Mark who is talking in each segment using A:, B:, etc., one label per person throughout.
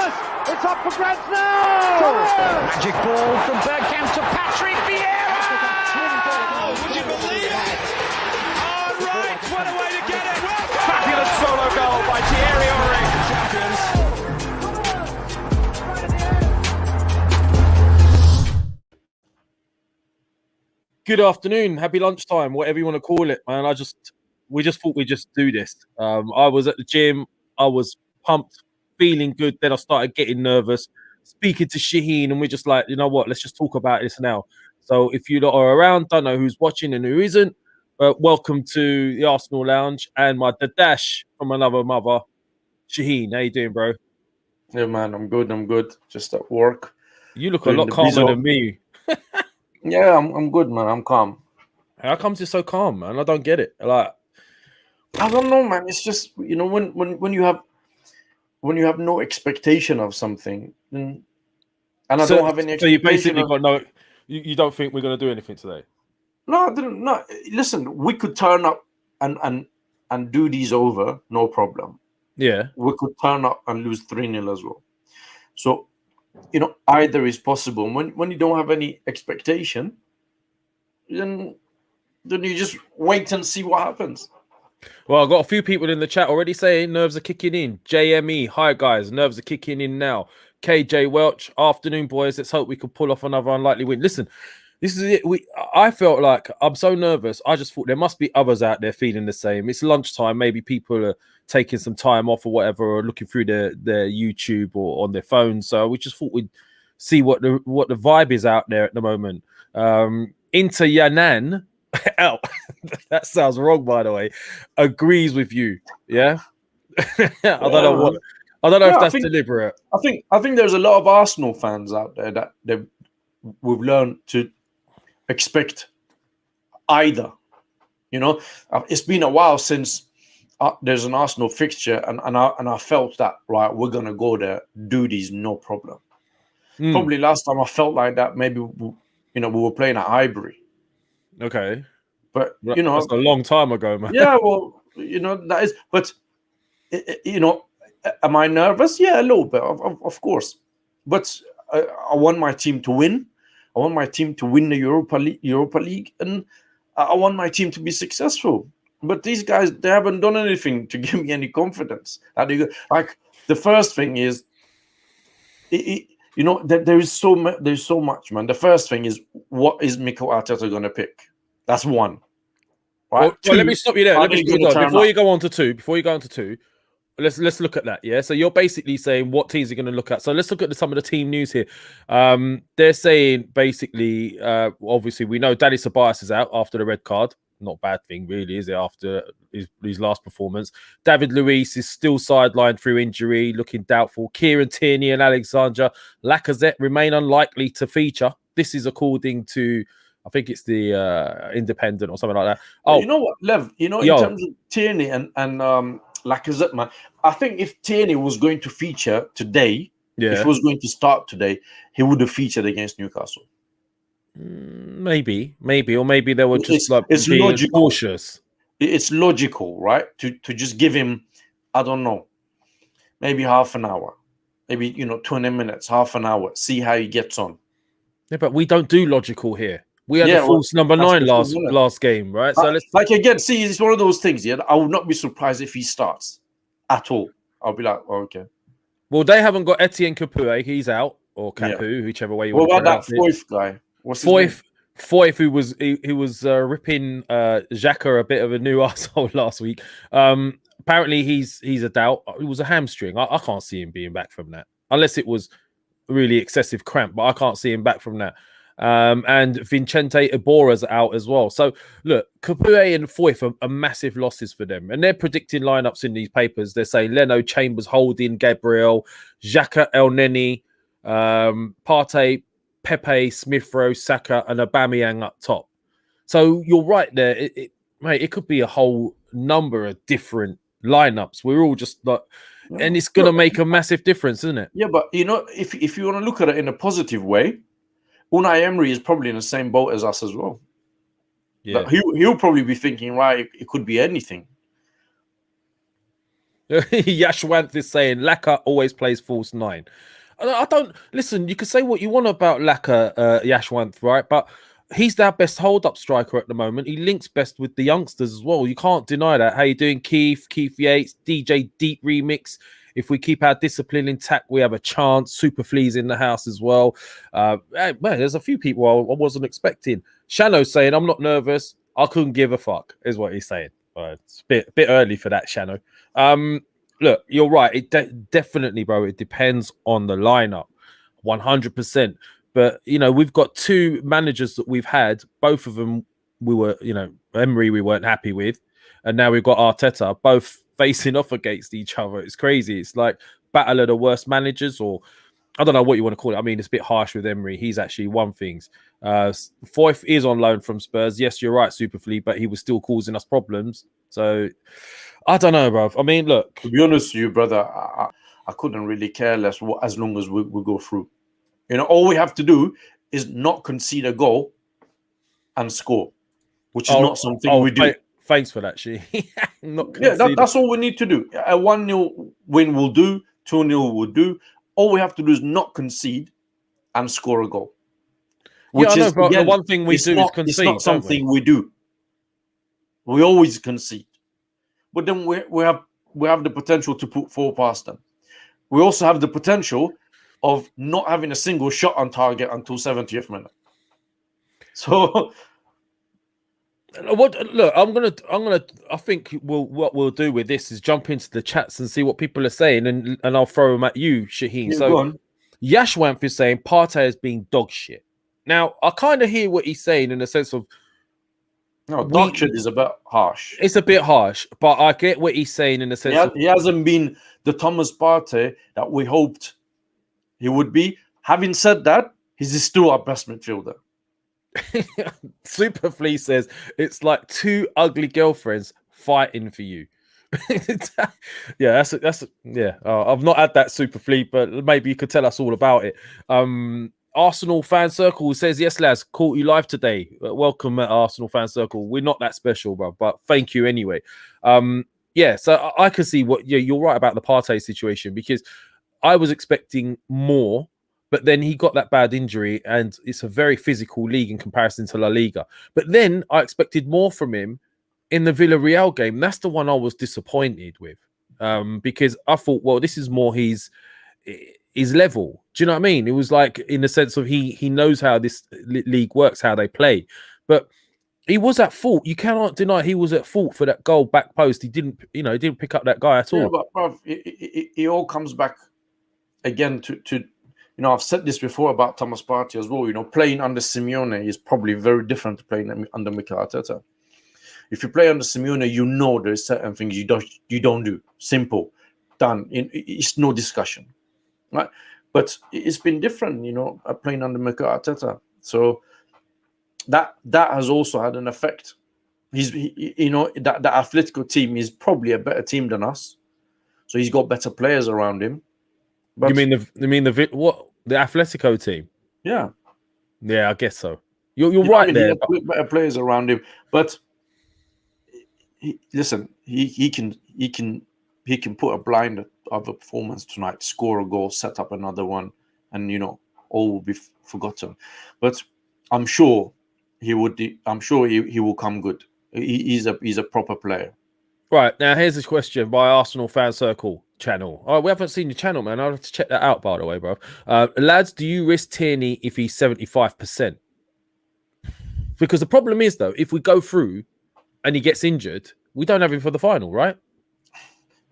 A: Thomas, it's up for grabs now. Thomas.
B: Magic ball from Bergkamp to Patrick Vieira.
C: Oh, would you believe it? Oh, right, what a way to get it. Well done.
B: Fabulous solo goal by pierre-emerick.
C: Champions.
D: Good afternoon, happy lunchtime, whatever you want to call it, man. We just thought we'd just do this. I was at the gym, I was pumped, feeling good. Then I started getting nervous, speaking to Shaheen, and we're just like, you know what? Let's just talk about this now. So if you lot are around, don't know who's watching and who isn't, welcome to the Arsenal Lounge and my dadash from another mother, Shaheen. How you doing, bro?
E: Yeah, man, I'm good. Just at work.
D: You look a lot calmer than me.
E: Yeah, I'm good, man. I'm calm.
D: How comes you're so calm, man? I don't get it. Like,
E: I don't know, man. It's just, you know, when you have no expectation of something, and I don't have any expectation.
D: So you basically got no. You don't think we're gonna do anything today?
E: No, I didn't. No, listen, we could turn up and do these over, no problem.
D: Yeah,
E: we could turn up and lose 3-0 as well. So, you know, either is possible. When you don't have any expectation, then you just wait and see what happens.
D: Well, I've got a few people in the chat already saying nerves are kicking in. JME, hi guys, nerves are kicking in now. KJ Welch, afternoon boys. Let's hope we can pull off another unlikely win. Listen, this is it. I felt like I'm so nervous. I just thought there must be others out there feeling the same. It's lunchtime. Maybe people are taking some time off or whatever, or looking through their YouTube or on their phones. So we just thought we'd see what the vibe is out there at the moment. Inter Yanan, out. That sounds wrong, by the way. Agrees with you. Yeah. I don't know if that's deliberate.
E: I think there's a lot of Arsenal fans out there that we've learned to expect either. You know, it's been a while since there's an Arsenal fixture, and I felt that, right, we're gonna go there, do these, no problem. Probably last time I felt like that, maybe we were playing at Highbury.
D: Okay,
E: but you know,
D: that's a long time ago, man.
E: Yeah, well, you know, that is. But you know, am I nervous? Yeah, a little bit, of course. But I want my team to win. I want my team to win the Europa League, and I want my team to be successful. But these guys, they haven't done anything to give me any confidence. Like, the first thing is, you know, there's so much, man. The first thing is, what is Mikel Arteta going to pick? That's one. Right?
D: Well, let me stop you there. Before you go on to two, let's look at that. Yeah. So you're basically saying what teams are going to look at. So let's look at some of the team news here. They're saying basically, obviously we know Dani Ceballos is out after the red card. Not a bad thing, really, is it? After his last performance, David Luiz is still sidelined through injury, looking doubtful. Kieran Tierney and Alexandra Lacazette remain unlikely to feature. This is according to, I think it's the Independent or something like that. Oh,
E: you know what, Lev? You know, in terms of Tierney and Lacazette, man, I think if Tierney was going to feature today, if he was going to start today, he would have featured against Newcastle.
D: Maybe, or maybe they were just
E: being
D: cautious.
E: It's logical, right? To just give him, I don't know, maybe half an hour, maybe 20 minutes, half an hour, see how he gets on.
D: Yeah, but we don't do logical here. We had the false number 9 last game, right? So let's
E: see, it's one of those things. Yeah, I would not be surprised if he starts at all. I'll be like, oh, okay.
D: Well, they haven't got Etienne Capoue. He's out, or Capoue, whichever way you want to pronounce it.
E: What about that Foyth guy?
D: Foyth, who was ripping Xhaka a bit of a new arsehole last week. Apparently he's a doubt. It was a hamstring. I can't see him being back from that, unless it was really excessive cramp, but I can't see him back from that. And Vicente Ibora's out as well. So look, Capoue and Foyth are massive losses for them, and they're predicting lineups in these papers. They're saying Leno, Chambers, Holding, Gabriel, Xhaka, El Neni, Partey, Pepe, Smith Rowe, Saka, and Aubameyang up top. So you're right there. It could be a whole number of different lineups. We're all just like, and it's going to make a massive difference, isn't it?
E: Yeah, but you know, if you want to look at it in a positive way, Unai Emery is probably in the same boat as us as well. Yeah, he'll probably be thinking, right, it could be anything.
D: Yashwanth is saying Laka always plays false 9. I don't listen. You can say what you want about Laka, Yashwanth, right? But he's our best hold-up striker at the moment. He links best with the youngsters as well. You can't deny that. How you doing, Keith Yates, DJ Deep Remix? If we keep our discipline intact, we have a chance. Super Flea's in the house as well. Man, there's a few people I wasn't expecting. Shano's saying, I'm not nervous. I couldn't give a fuck, is what he's saying. It's a bit early for that, Shano. Look, you're right. It definitely, bro. It depends on the lineup, 100%. But we've got 2 managers that we've had. Both of them we were, Emery we weren't happy with, and now we've got Arteta, both facing off against each other. It's crazy. It's like battle of the worst managers, or I don't know what you want to call it. I mean, it's a bit harsh with Emery. He's actually won things. Foyth is on loan from Spurs. Yes, you're right, Superfleet, but he was still causing us problems. So I don't know, bro. I mean, look.
E: To be honest with you, brother, I couldn't really care less as long as we go through. All we have to do is not concede a goal and score, which is not something we do.
D: Thanks for that, She.
E: That's all we need to do. A 1-0 win will do. 2-0 will do. All we have to do is not concede and score a goal.
D: Which is, but again, the one thing we do is concede.
E: It's not something we do. We always concede. But then we have the potential to put 4 past them. We also have the potential of not having a single shot on target until 70th minute. So
D: look, I think what we'll do with this is jump into the chats and see what people are saying, and I'll throw them at you, Shaheen. So Yashwanth is saying Partey is being dog shit. Now I kind of hear what he's saying in the sense of
E: dog shit is a bit harsh.
D: It's a bit harsh, but I get what he's saying in the sense
E: he hasn't been the Thomas Partey that we hoped he would be. Having said that, he's still our best midfielder.
D: Superfleet says it's like 2 ugly girlfriends fighting for you. Yeah, that's yeah. I've not had that, Superfleet, but maybe you could tell us all about it. Arsenal Fan Circle says, yes, lads, caught you live today. Welcome at Arsenal Fan Circle. We're not that special, bro, but thank you anyway. Yeah, so I can see what you're right about the Partey situation, because I was expecting more, but then he got that bad injury, and it's a very physical league in comparison to La Liga. But then I expected more from him in the Villarreal game. That's the one I was disappointed with, because I thought, well, this is more his level. Do you know what I mean? It was like in the sense of he knows how this league works, how they play. But he was at fault. You cannot deny he was at fault for that goal back post. He didn't pick up that guy at all.
E: Yeah, but bruv, it all comes back again to I've said this before about Thomas Partey as well. Playing under Simeone is probably very different to playing under Mikel Arteta. If you play under Simeone, there's certain things you don't do. Simple, done. It's no discussion, right? But it's been different, playing under Mikel Arteta. So that has also had an effect. That Atletico team is probably a better team than us, so he's got better players around him. But,
D: you mean the Atletico team?
E: Yeah,
D: I guess so. You're right there.
E: He has better players around him, but listen, he can put a blind of a performance tonight, score a goal, set up another one, and all will be forgotten. But I'm sure he would. I'm sure he will come good. He's a proper player.
D: Right, now here's this question by Arsenal Fan Circle channel. Oh, we haven't seen the channel, man. I'll have to check that out, by the way, bro. Lads, do you risk Tierney if he's 75%? Because the problem is, though, if we go through and he gets injured, we don't have him for the final, right?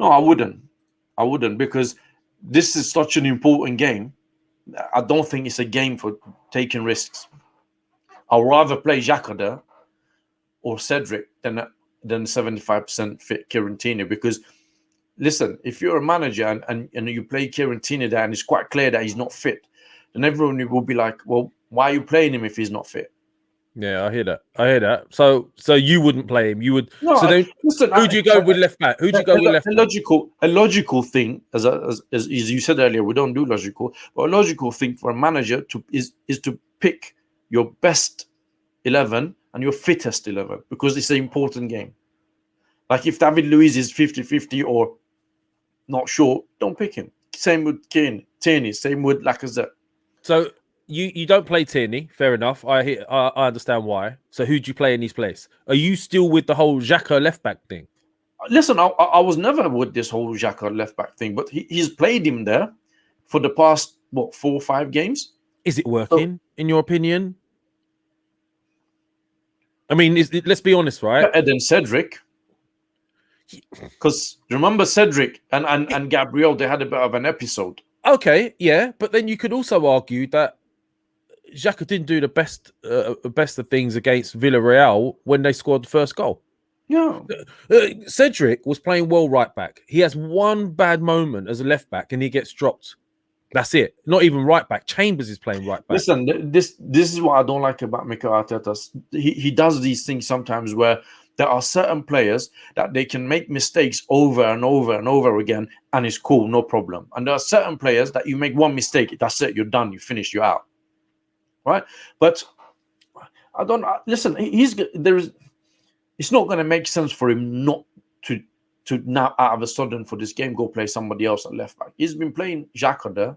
E: No, I wouldn't, because this is such an important game. I don't think it's a game for taking risks. I'd rather play xhaka there or Cedric than 75% fit Kieran Tierney, because listen, if you're a manager and you play Kieran Tierney there and it's quite clear that he's not fit, then everyone will be like, well, why are you playing him if he's not fit?
D: Yeah, I hear that. So you wouldn't play him. You would.
E: No,
D: so then,
E: listen,
D: who'd you go with left back? Who'd you go with left back?
E: A logical thing, as you said earlier, we don't do logical, but a logical thing for a manager is to pick your best 11 and your fittest 11, because it's an important game. Like if David Luiz is 50-50 or not sure, don't pick him. Same with Tierney, same with Lacazette.
D: So you don't play Tierney, fair enough. I understand why. So who do you play in his place? Are you still with the whole xhaka left back thing?
E: Listen, I was never with this whole xhaka left back thing, but he's played him there for the past 4 or 5 games.
D: Is it working in your opinion? I mean, let's be honest, right?
E: Better than Cedric. Because remember Cedric and Gabriel, they had a bit of an episode.
D: Okay, yeah, but then you could also argue that xhaka didn't do the best of things against Villarreal when they scored the first goal.
E: Yeah.
D: Cedric was playing well right back. He has one bad moment as a left back and he gets dropped. That's it. Not even right back. Chambers is playing right back.
E: Listen, this is what I don't like about Mikel Arteta. He does these things sometimes where there are certain players that they can make mistakes over and over and over again, and it's cool, no problem. And there are certain players that you make one mistake, that's it, you're done, you finish, you're out. Right? But I don't listen. It's not going to make sense for him not to now out of a sudden for this game go play somebody else at left back. He's been playing xhaka there.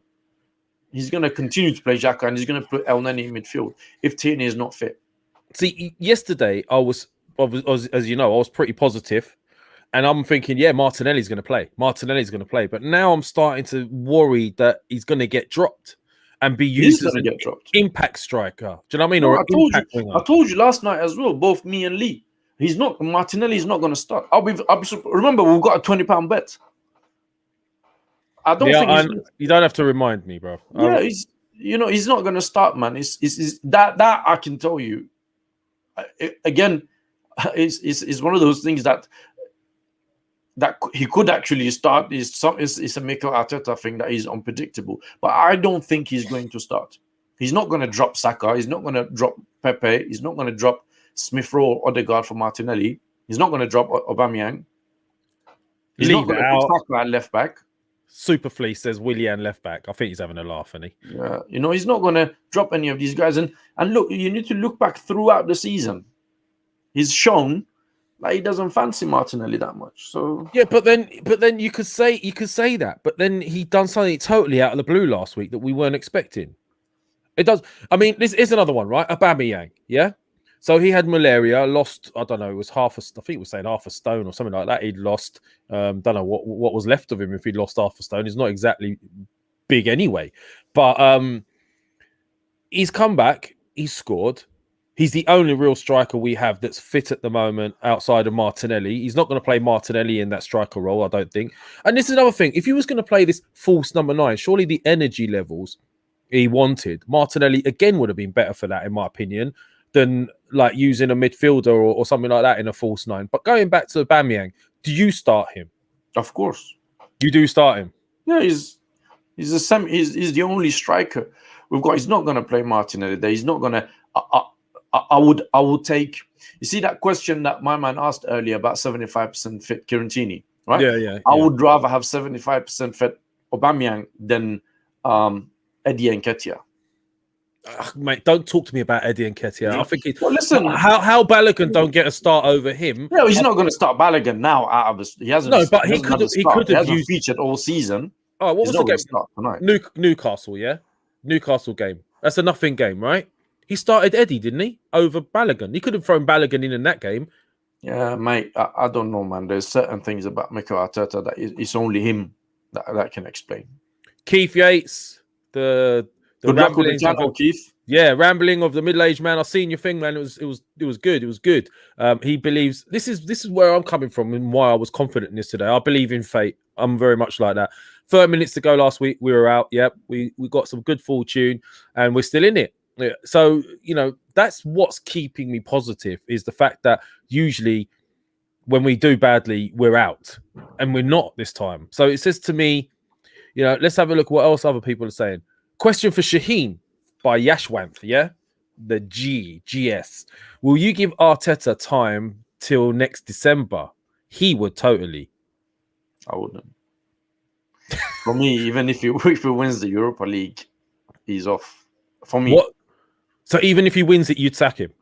E: He's going to continue to play xhaka, and he's going to put Elneny in midfield if Tierney is not fit.
D: See, yesterday I was, as you know, I was pretty positive, and I'm thinking, yeah, Martinelli's going to play. But now I'm starting to worry that he's going to get dropped and be used as an impact striker. Do you know what I mean?
E: No,
D: or
E: I told you last night as well, both me and Lee. Martinelli's not going to start. Remember, we've got a £20 bet. I don't think
D: you don't have to remind me, bro.
E: Yeah, he's not going to start, man. It's that I can tell you. Again, it's one of those things that he could actually start. It's a Mikel Arteta thing that is unpredictable. But I don't think he's going to start. He's not going to drop Saka. He's not going to drop Pepe. He's not going to drop Smith Rowe or Odegaard for Martinelli. He's not going to drop Aubameyang. He's not going to put Saka at left back.
D: Superfleece says willian left back. I think he's having a laugh, isn't he?
E: Yeah, he's not going to drop any of these guys. And look, you need to look back throughout the season. He's shown that he doesn't fancy Martinelli that much. So
D: yeah, but then you could say that. But then he done something totally out of the blue last week that we weren't expecting. It does. I mean, this is another one, right? Aubameyang, yeah. So he had malaria, lost, I don't know, it was I think it was saying half a stone or something like that. He'd lost, don't know what was left of him if he'd lost half a stone. He's not exactly big anyway. But he's come back, he's scored. He's the only real striker we have that's fit at the moment outside of Martinelli. He's not going to play Martinelli in that striker role, I don't think. And this is another thing. If he was going to play this false number 9, surely the energy levels he wanted, Martinelli again would have been better for that, in my opinion, than like using a midfielder or something like that in a false 9. But going back to Aubameyang, do you start him? Of
E: course.
D: You do start him?
E: Yeah, he's the only striker we've got. He's not going to play Martinelli there. He's not going to... I would take... You see that question that my man asked earlier about 75% fit Kirantini, right?
D: Yeah.
E: I would rather have 75% fit Aubameyang than Eddie Nketiah.
D: Mate, don't talk to me about Eddie Nketiah. I think
E: listen,
D: how Bellerin don't get a start over him.
E: No, he's not going to start Bellerin now. Out of he hasn't.
D: No, but he could have used
E: featured all season.
D: Oh, what was the game? Start tonight. Newcastle, yeah, Newcastle game. That's a nothing game, right? He started Eddie, didn't he? Over Bellerin. He could have thrown Bellerin in that game.
E: Yeah, mate. I don't know, man. There's certain things about Mikel Arteta that it's only him that can explain.
D: Keith Yates, the
E: rambling of Keith.
D: Yeah, rambling of the middle-aged man. I seen your thing, man. It was good. It was good. He believes this is where I'm coming from and why I was confident in this today. I believe in fate. I'm very much like that. 30 minutes to go last week. We were out. Yep, we got some good fortune and we're still in it. Yeah. So that's what's keeping me positive is the fact that usually when we do badly, we're out, and we're not this time. So it says to me, let's have a look what else other people are saying. Question for Shaheen by Yashwanth, yeah? The GS. Will you give Arteta time till next December? He would totally.
E: I wouldn't. For me, even if he wins the Europa League, he's off. For me.
D: What? So even if he wins it, you'd sack him?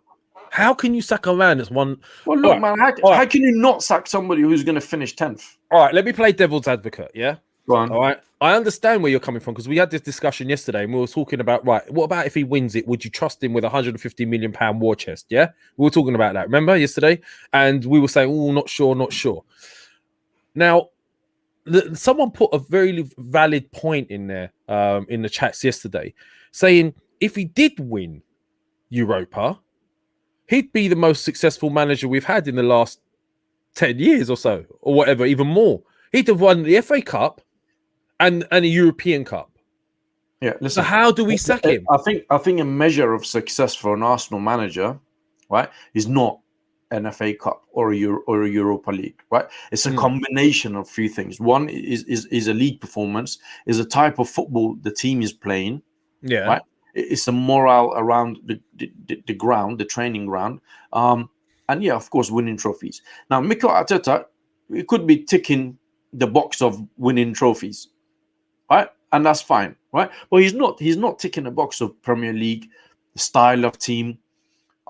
D: How can you sack a man that's one?
E: Well, look,
D: All right,
E: man, how can you not sack somebody who's going to finish 10th?
D: All right, let me play devil's advocate. Yeah.
E: Go on.
D: All right. I understand where you're coming from because we had this discussion yesterday and we were talking about, right, what about if he wins it? Would you trust him with £150 million war chest? Yeah. We were talking about that. Remember yesterday? And we were saying, oh, not sure. Now, someone put a very valid point in there in the chats yesterday saying if he did win Europa, he'd be the most successful manager we've had in the last 10 years or so, or whatever, even more. He'd have won the FA Cup and a European Cup.
E: Yeah, listen.
D: So how do we sack him?
E: I think a measure of success for an Arsenal manager, right, is not an FA Cup or a Europa League, right? It's a combination of three things. One is a league performance, is a type of football the team is playing, right? It's a morale around the ground, the training ground, and yeah, of course, winning trophies. Now, Mikel Arteta, he could be ticking the box of winning trophies, right? And that's fine, right? But he's not ticking the box of Premier League, style of team.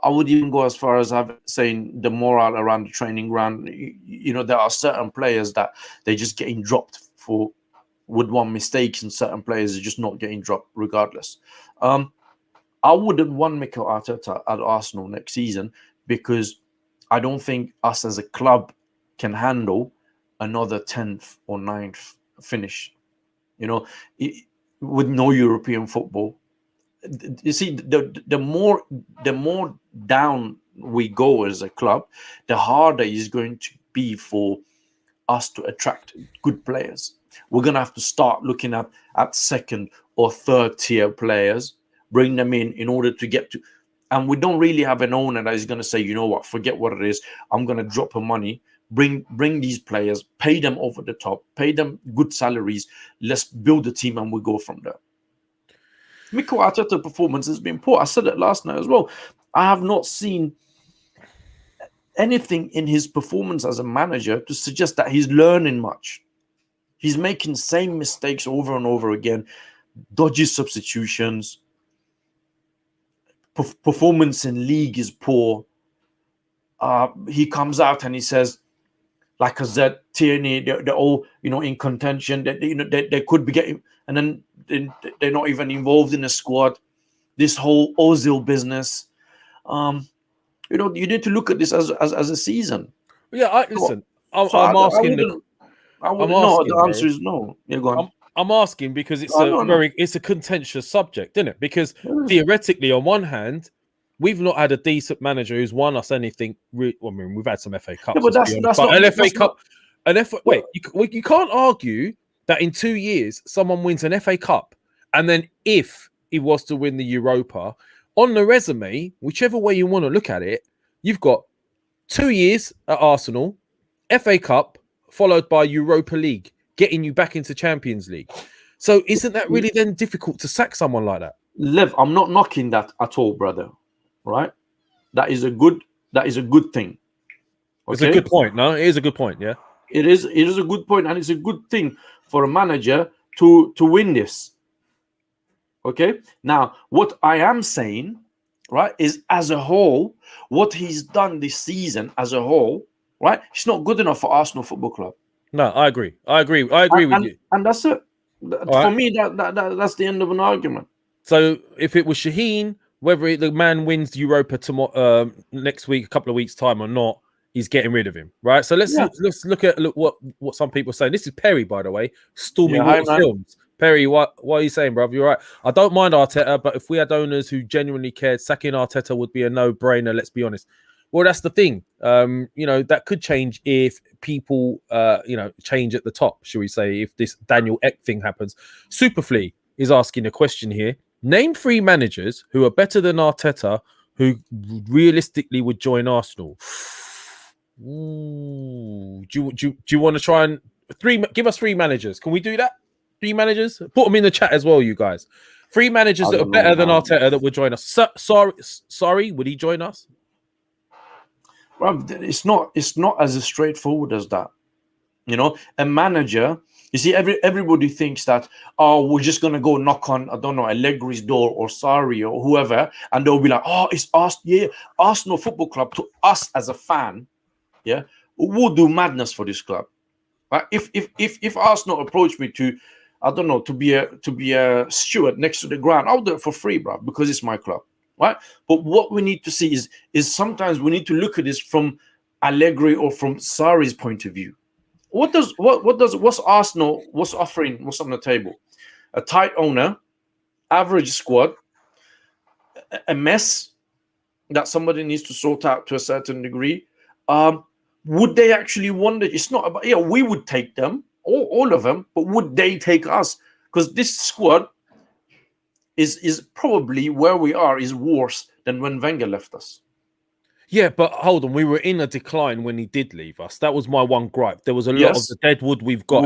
E: I would even go as far as saying the morale around the training ground. You know, there are certain players that they're just getting dropped for would want mistakes, and certain players are just not getting dropped regardless. I wouldn't want Mikel Arteta at Arsenal next season because I don't think us as a club can handle another 10th or 9th finish. You know, with no European football. You see, the more down we go as a club, the harder it's going to be for us to attract good players. We're going to have to start looking at second or third tier players, bring them in order to get to. And we don't really have an owner that is going to say, you know what, forget what it is. I'm going to drop the money, bring these players, pay them over the top, pay them good salaries. Let's build a team and we go from there. Mikel Arteta's performance has been poor. I said it last night as well. I have not seen anything in his performance as a manager to suggest that he's learning much. He's making the same mistakes over and over again, dodgy substitutions. Performance in league is poor. He comes out and he says, lacazette, Tierney, they're all, you know, in contention. They could be getting, and then they're not even involved in the squad. This whole Ozil business. You know, you need to look at this as a season.
D: Yeah, listen. I'm asking.
E: The answer is no. Yeah, go on.
D: I'm asking because it's it's a contentious subject, isn't it? Because theoretically, on one hand, we've not had a decent manager who's won us anything. I mean, we've had some FA Cups,
E: yeah, but that's not
D: an FA Cup. Wait, you can't argue that in 2 years someone wins an FA Cup, and then if he was to win the Europa, on the resume, whichever way you want to look at it, you've got 2 years at Arsenal, FA Cup, followed by Europa League, getting you back into Champions League. So isn't that really then difficult to sack someone like that?
E: Liv, I'm not knocking that at all, brother. Right? That is a good thing. Okay?
D: It's a good point. No, it is a good point. Yeah,
E: it is a good point, and it's a good thing for a manager to win this. Okay. Now, what I am saying, right, is as a whole, what he's done this season as a whole, right, it's not good enough for Arsenal Football Club.
D: No, I agree with you.
E: And that's it. For me, that's the end of an argument.
D: So if it was Shaheen, whether the man wins Europa tomorrow, next week, a couple of weeks' time or not, he's getting rid of him, right? So let's look at what some people are saying. This is Perry, by the way, Stormy Water Films. Perry, what are you saying, brother? You're right. I don't mind Arteta, but if we had owners who genuinely cared, sacking Arteta would be a no-brainer. Let's be honest. Well, that's the thing. You know, that could change if people, change at the top, shall we say, if this Daniel Ek thing happens. Superflea is asking a question here. Name 3 managers who are better than Arteta who realistically would join Arsenal. Ooh, do you want to try and give us 3 managers? Can we do that? 3 managers? Put them in the chat as well, you guys. 3 managers that are better than Arteta that would join us. Sorry, would he join us? Well,
E: it's not as straightforward as that. You know, a manager. You see, everybody thinks that, oh, we're just gonna go knock on, I don't know, Allegri's door or Sarri or whoever, and they'll be like, oh, it's us, yeah, Arsenal Football Club. To us as a fan, yeah, we'll do madness for this club. Right? If Arsenal approach me to, I don't know, to be a steward next to the ground, I'll do it for free, bro, because it's my club, right? But what we need to see is sometimes we need to look at this from Allegri or from Sarri's point of view. What's Arsenal, what's offering, what's on the table? A tight owner, average squad, a mess that somebody needs to sort out to a certain degree. Would they actually want it? It's not about, yeah, we would take them, all of them, but would they take us? Because this squad is probably where we are is worse than when Wenger left us.
D: Yeah, but hold on. We were in a decline when he did leave us. That was my one gripe. There was a lot of the dead wood we've got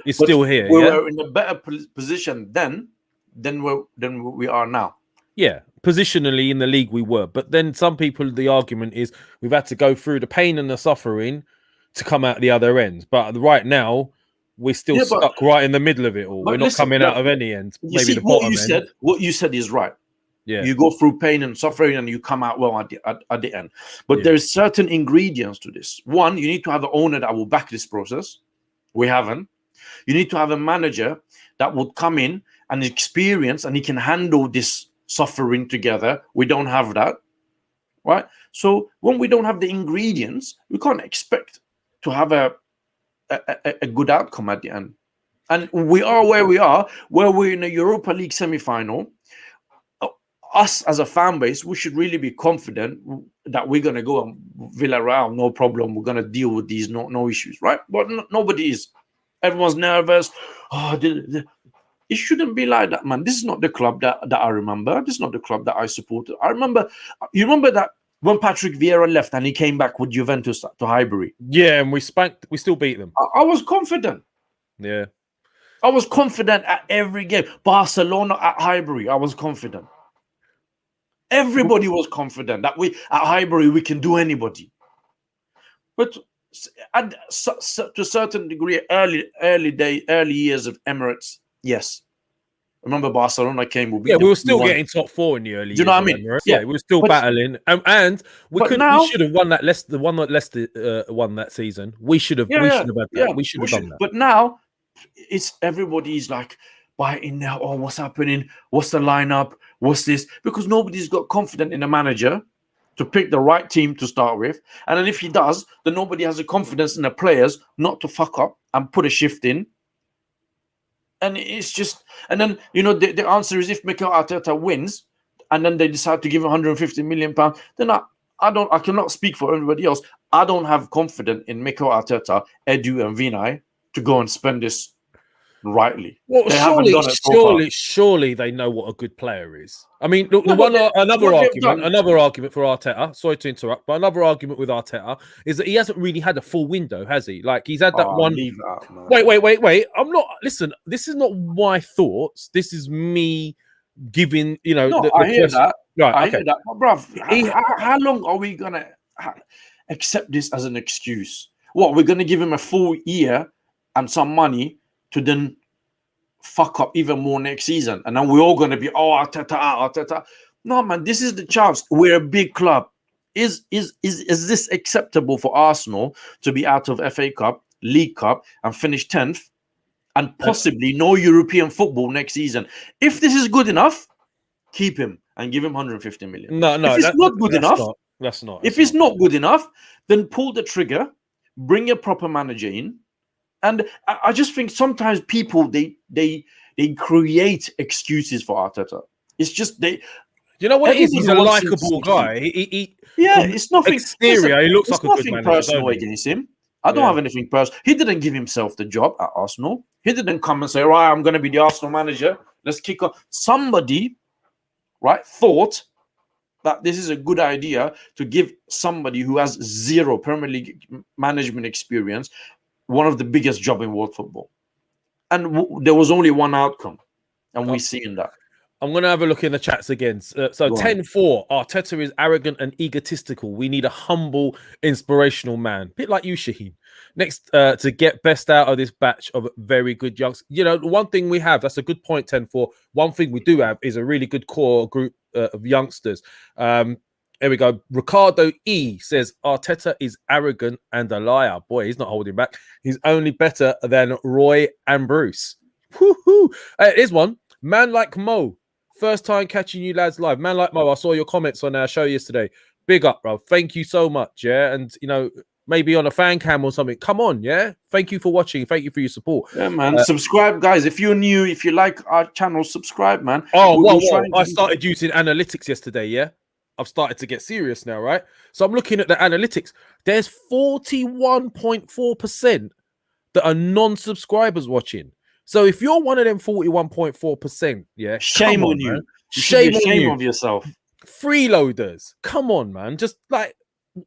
D: is still here.
E: We were in a better position then than we are now.
D: Yeah, positionally in the league we were. But then some people, the argument is we've had to go through the pain and the suffering to come out the other end. But right now, we're still stuck right in the middle of it all. We're not coming out of any end.
E: You see, what you said is right.
D: Yeah,
E: you go through pain and suffering and you come out well at the end. But there's certain ingredients to this. One, you need to have an owner that will back this process. We haven't. You need to have a manager that would come in and experience and he can handle this suffering together. We don't have that, right? So when we don't have the ingredients, we can't expect to have a good outcome at the end. And we are where we are, where we're in a Europa League semi-final. Us as a fan base, we should really be confident that we're going to go on Villarreal, no problem. We're going to deal with these, no issues, right? But nobody is. Everyone's nervous. Oh, it shouldn't be like that, man. This is not the club that I remember. This is not the club that I supported. You remember that when Patrick Vieira left and he came back with Juventus to Highbury?
D: Yeah, and we still beat them.
E: I was confident.
D: Yeah.
E: I was confident at every game. Barcelona at Highbury, I was confident. Everybody was confident that at Highbury we can do anybody. But to a certain degree, early years of Emirates, yes. Remember Barcelona came.
D: We were still getting top four in the early years.
E: Do you know what I mean?
D: Emirates. Yeah, we were still battling, and we should have won that. The one that Leicester won that season. We should have. We should have had that. Yeah, we should have done that.
E: But now, everybody's like biting now. Oh, what's happening? What's the lineup? What's this? Because nobody's got confidence in a manager to pick the right team to start with. And then if he does, then nobody has the confidence in the players not to fuck up and put a shift in. And it's just, and then, the answer is if Mikel Arteta wins and then they decide to give 150 million pounds, then I cannot speak for everybody else. I don't have confidence in Mikel Arteta, Edu and Vinay to go and spend this rightly.
D: Well, surely they know what a good player is. I mean, another argument for Arteta. Sorry to interrupt, but another argument with Arteta is that he hasn't really had a full window, has he? Like he's had that one. Wait. I'm not. Listen, this is not my thoughts. This is me giving.
E: I hear that. Right, I hear that, but bruv, how long are we gonna accept this as an excuse? What, we're gonna give him a full year and some money to then fuck up even more next season, and then we're all going to be Arteta. No, man, this is the chance. We're a big club. Is this acceptable for Arsenal to be out of FA Cup, League Cup, and finish 10th, and possibly no European football next season? If this is good enough, keep him and give him 150 million.
D: No,
E: if it's not good enough,
D: that's not.
E: If it's not good enough, then pull the trigger, bring a proper manager in. And I just think sometimes people they create excuses for Arteta. It's just
D: You know what it is? He's a likable guy.
E: It's nothing.
D: Exterior, he looks like a good manager.
E: Nothing personal against him. I don't have anything personal. He didn't give himself the job at Arsenal. He didn't come and say, "Right, I'm going to be the Arsenal manager. Let's kick off." Somebody, right, thought that this is a good idea to give somebody who has zero Premier League management experience one of the biggest job in world football. And there was only one outcome, and we're seeing that.
D: I'm going to have a look in the chats again. So 10-4, Arteta is arrogant and egotistical. We need a humble, inspirational man. Bit like you, Shaheen. Next, to get best out of this batch of very good youngsters. You know, the one thing we have, that's a good point, 10-4. One thing we do have is a really good core group of youngsters. Here we go. Ricardo E says, Arteta is arrogant and a liar. Boy, he's not holding back. He's only better than Roy and Bruce. Woohoo! Here's one. Man like Mo. First time catching you lads live. Man like Mo, I saw your comments on our show yesterday. Big up, bro. Thank you so much, yeah? And, you know, maybe on a fan cam or something. Come on, yeah? Thank you for watching. Thank you for your support.
E: Yeah, man. Subscribe, guys. If you're new, if you like our channel, subscribe, man.
D: Oh, well, I started using analytics yesterday, yeah? I've started to get serious now, right? So I'm looking at the analytics. There's 41.4% that are non-subscribers watching. So if you're one of them 41.4%, yeah,
E: shame on you.
D: Shame
E: on yourself.
D: Freeloaders, come on, man. Just like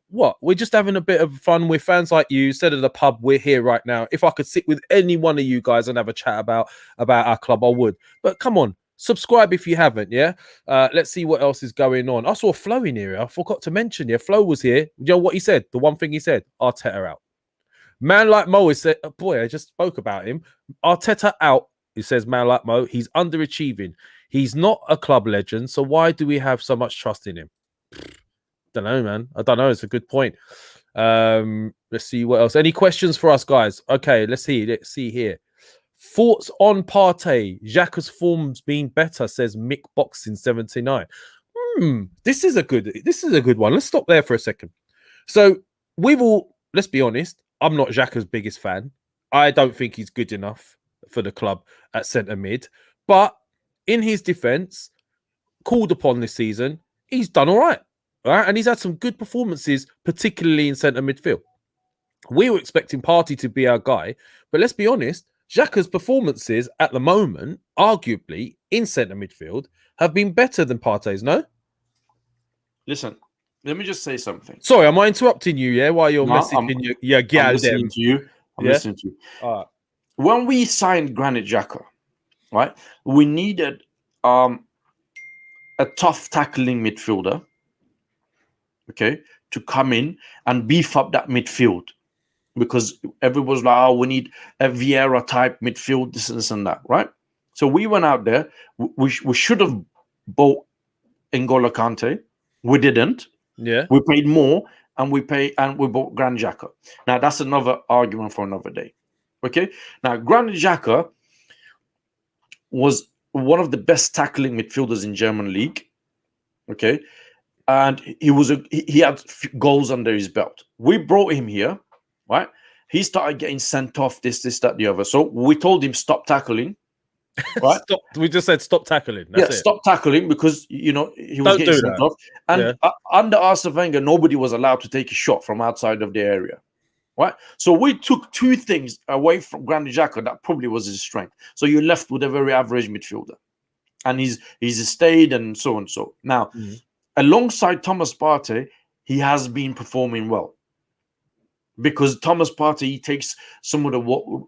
D: what? We're just having a bit of fun. We're fans like you. Instead of the pub, we're here right now. If I could sit with any one of you guys and have a chat about our club, I would. But come on, subscribe if you haven't. Yeah. Let's see what else is going on. I saw Flo in here. I forgot to mention. Yeah, Flo was here. You know what he said? The one thing he said: Arteta out. Man like Mo is said, oh boy, I just spoke about him. Arteta out. He says, man like Mo, he's underachieving. He's not a club legend. So why do we have so much trust in him? Don't know, man. I don't know. It's a good point. Let's see what else. Any questions for us, guys? Okay, let's see. Let's see here. Thoughts on Partey? Xhaka's form's been better, says Mick Boxing 79. This is a good one. Let's stop there for a second. So let's be honest. I'm not Xhaka's biggest fan. I don't think he's good enough for the club at centre mid. But in his defence, called upon this season, he's done all right. And he's had some good performances, particularly in centre midfield. We were expecting Partey to be our guy. But let's be honest, Xhaka's performances at the moment, arguably in centre midfield, have been better than Partey's, no?
E: Listen. Let me just say something.
D: Sorry, am I interrupting you? Yeah, while you're messaging your gal.
E: I'm listening to you. I'm listening to you.
D: All right.
E: When we signed Granit Xhaka, right, we needed a tough tackling midfielder, okay, to come in and beef up that midfield, because everyone was like, "Oh, we need a Vieira type midfield, this and that," right? So we went out there. We should have bought N'Golo Kante. We didn't.
D: Yeah,
E: we paid more, and we bought Granit Xhaka. Now that's another argument for another day. Okay. Now Granit Xhaka was one of the best tackling midfielders in German league. Okay, and he had goals under his belt. We brought him here, right? He started getting sent off. This, that, the other. So we told him stop tackling. Right?
D: We just said stop tackling. That's it.
E: Stop tackling, because he was getting sent off. And under Arsene Wenger, nobody was allowed to take a shot from outside of the area. Right? So we took two things away from Granit Xhaka that probably was his strength. So you're left with a very average midfielder, and he's stayed and so and so. Now, alongside Thomas Partey, he has been performing well, because Thomas Partey, he takes some of the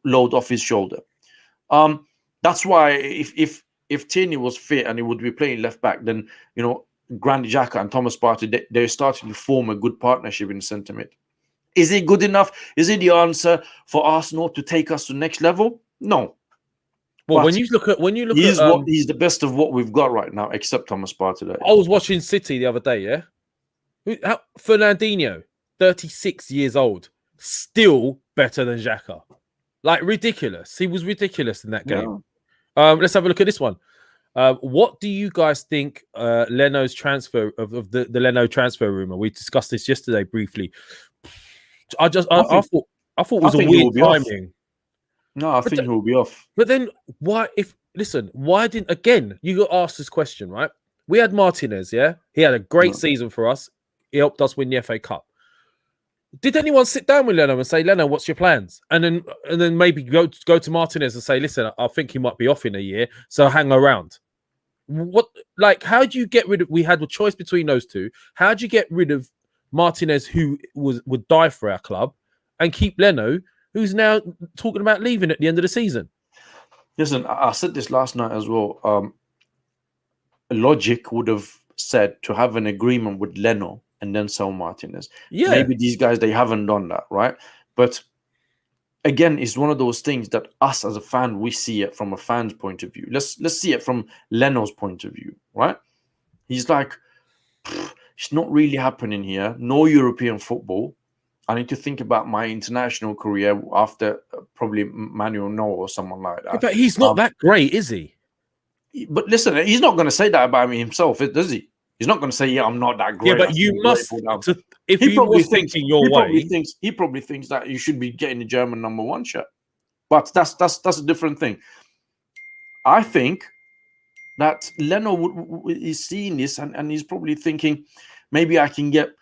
E: load off his shoulder. That's why if Tierney was fit and he would be playing left back, then Granit Xhaka and Thomas Partey, they're starting to form a good partnership in centre mid. Is it good enough? Is it the answer for Arsenal to take us to the next level? No.
D: Well, when you look at
E: he's the best of what we've got right now, except Thomas Partey.
D: I was watching City the other day. Yeah, Fernandinho, 36 years old, still better than Xhaka. Like, ridiculous. He was ridiculous in that game.
E: Yeah.
D: Let's have a look at this one. What do you guys think Leno's transfer of the Leno transfer rumor? We discussed this yesterday briefly. I thought it was a weird timing.
E: No, I think he'll be off.
D: But then why didn't, again, you got asked this question, right? We had Martinez, yeah? He had a great season for us. He helped us win the FA Cup. Did anyone sit down with Leno and say, Leno, what's your plans? And then maybe go to Martinez and say, listen, I think he might be off in a year, so hang around. How do you get rid of? We had a choice between those two. How do you get rid of Martinez, who would die for our club, and keep Leno, who's now talking about leaving at the end of the season?
E: Listen, I said this last night as well. logic would have said to have an agreement with Leno and then sell Martinez.
D: Yeah.
E: Maybe these guys, they haven't done that, right? But again, it's one of those things that us as a fan, we see it from a fan's point of view. Let's see it from Leno's point of view, right? He's like, it's not really happening here. No European football. I need to think about my international career after probably Manuel Neuer or someone like that.
D: But he's not that great, is he?
E: But listen, he's not going to say that about me himself, does he? He's not going to say, "Yeah, I'm not that great."
D: Yeah, but you must. If
E: he
D: you were thinking your way,
E: he probably thinks that you should be getting the German #1 shirt. But that's a different thing. I think that Leno is seeing this and he's probably thinking, maybe I can get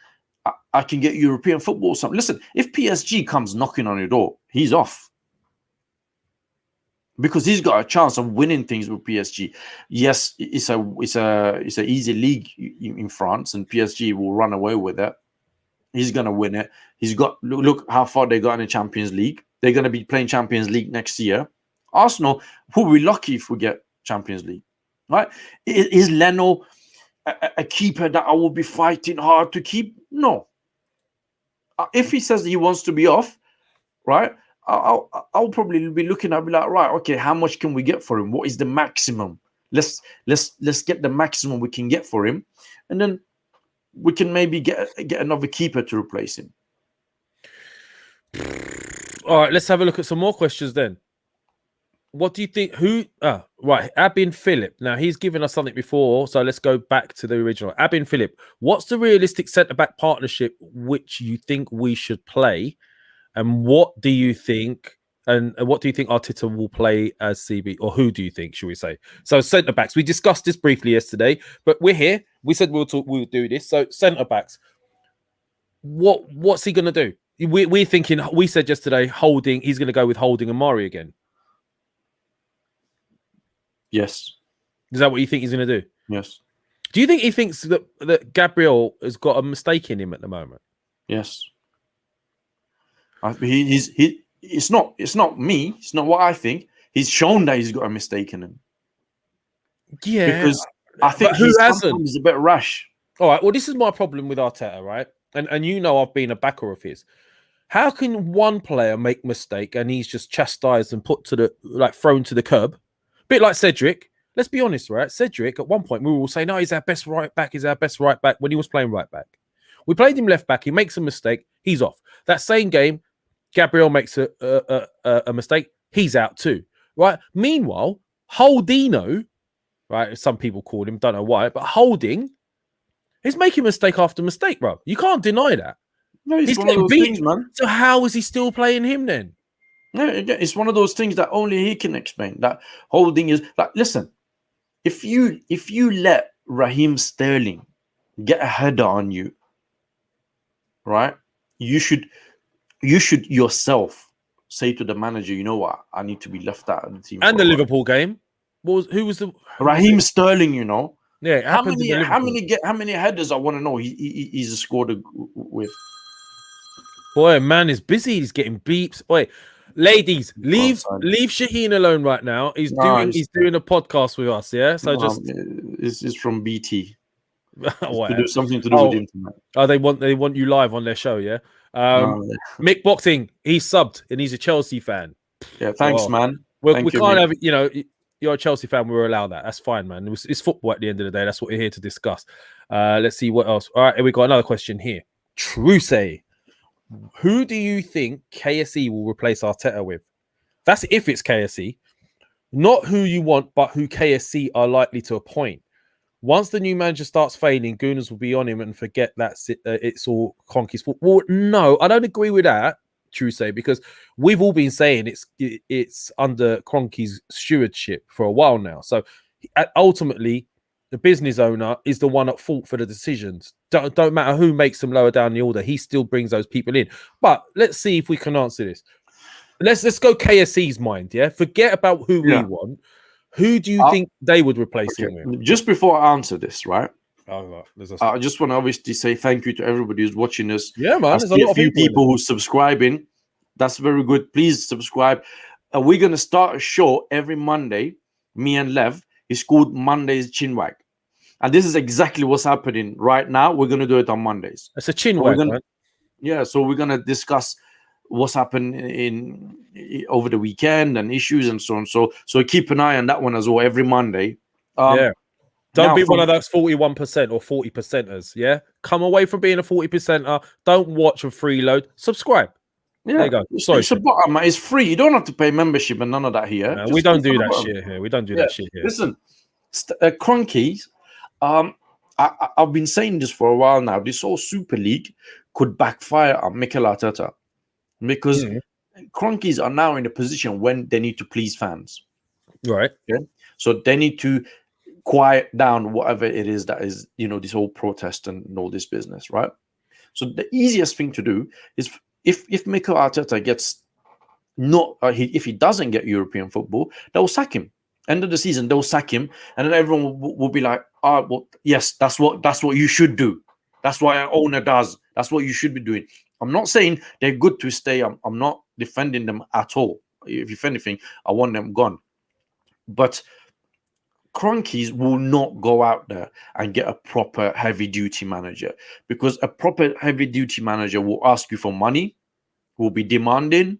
E: European football or something. Listen, if PSG comes knocking on your door, he's off. Because he's got a chance of winning things with PSG. Yes, it's a easy league in France, and PSG will run away with it. He's gonna win it. He's got look how far they got in the Champions League. They're gonna be playing Champions League next year. Arsenal, we'll be lucky if we get Champions League, right? Is Leno a keeper that I will be fighting hard to keep? No. If he says he wants to be off, right? I'll probably be looking. I'll be like, right, okay, how much can we get for him? What is the maximum? Let's get the maximum we can get for him, and then we can maybe get another keeper to replace him.
D: All right, let's have a look at some more questions then. What do you think? Right, Abin Philip. Now he's given us something before, so let's go back to the original. Abin Philip, what's the realistic centre-back partnership which you think we should play? And what do you think? And what do you think Arteta will play as CB, or who do you think? Should we say? So centre backs. We discussed this briefly yesterday, but we're here. We said we'll do this. So centre backs. What's he going to do? We're thinking. We said yesterday Holding. He's going to go with Holding and Mari again.
E: Yes.
D: Is that what you think he's going to do?
E: Yes.
D: Do you think he thinks that Gabriel has got a mistake in him at the moment?
E: Yes. It's not me. It's not what I think. He's shown that he's got a mistake in him.
D: Yeah,
E: because I think he's a bit rash.
D: All right. Well, this is my problem with Arteta, right? And I've been a backer of his. How can one player make mistake and he's just chastised and thrown to the curb? Bit like Cedric. Let's be honest, right? Cedric at one point we were all saying, "No, he's our best right back. He's our best right back." When he was playing right back, we played him left back. He makes a mistake. He's off. That same game. Gabriel makes a mistake. He's out too, right? Meanwhile, Holdino, right? Some people call him, don't know why, but Holding is making mistake after mistake, bro. You can't deny that.
E: No, he's one of those things, man.
D: So how is he still playing him then?
E: No, it's one of those things that only he can explain. That Holding is like, listen, if you let Raheem Sterling get a header on you, right? You should yourself say to the manager, you know what? I need to be left out of the team.
D: And the Liverpool game who was the
E: Raheem Sterling? You know,
D: yeah.
E: How many headers? I want to know. He's scored with.
D: Boy, man is busy. He's getting beeps. Boy, ladies, leave Shaheen alone right now. He's doing a podcast with us. Yeah, so
E: it's from BT.
D: To
E: do something to do with the internet.
D: Oh, they want you live on their show. Yeah. Mick Boxing, he's subbed and he's a Chelsea fan.
E: Yeah, thanks, man.
D: We can't have, you're a Chelsea fan. We'll allow that. That's fine, man. It's football at the end of the day. That's what we're here to discuss. Let's see what else. All right, we got another question here. Troopz, who do you think KSE will replace Arteta with? That's if it's KSE, not who you want, but who KSE are likely to appoint. Once the new manager starts failing, Gooners will be on him and forget that it's all Kroenke's fault. Well, no, I don't agree with that, Troopz, because we've all been saying it's under Kroenke's stewardship for a while now. So ultimately, the business owner is the one at fault for the decisions. Don't matter who makes them lower down the order. He still brings those people in. But let's see if we can answer this. Let's go KSE's mind, yeah? Forget about who we want. Who do you think they would replace him with?
E: Just before I answer this, right?
D: Oh,
E: I just want to obviously say thank you to everybody who's watching us.
D: Yeah, man.
E: There's a lot of people who's subscribing. That's very good. Please subscribe. We're going to start a show every Monday. Me and Lev. It's called Monday's Chinwag. And this is exactly what's happening right now. We're going to do it on Mondays.
D: It's a chin
E: So
D: wag, man.
E: Yeah, so we're going to discuss what's happened over the weekend and issues and so on. So keep an eye on that one as well every Monday.
D: Yeah. Don't
E: now
D: be one of those 41% or 40%ers. Yeah. Come away from being a 40%er. Don't watch a freeload. Subscribe.
E: Yeah,
D: there you go. Sorry,
E: it's a bottom, man. It's free. You don't have to pay membership and none of that here.
D: No, we don't do that shit here. We don't do that shit here.
E: Listen, Cronkies, I've been saying this for a while now. This whole Super League could backfire on Mikel Arteta because Cronkies are now in a position when they need to please fans.
D: Right.
E: Okay? So they need to quiet down whatever it is that is, this whole protest and all this business, right? So the easiest thing to do is if Mikel Arteta gets if he doesn't get European football, they'll sack him. End of the season, they'll sack him, and then everyone will be like, well, yes, that's what you should do. That's what an owner does. That's what you should be doing. I'm not saying they're good to stay. I'm not defending them at all. If anything, I want them gone. But Cronkies will not go out there and get a proper heavy-duty manager, because a proper heavy-duty manager will ask you for money, will be demanding,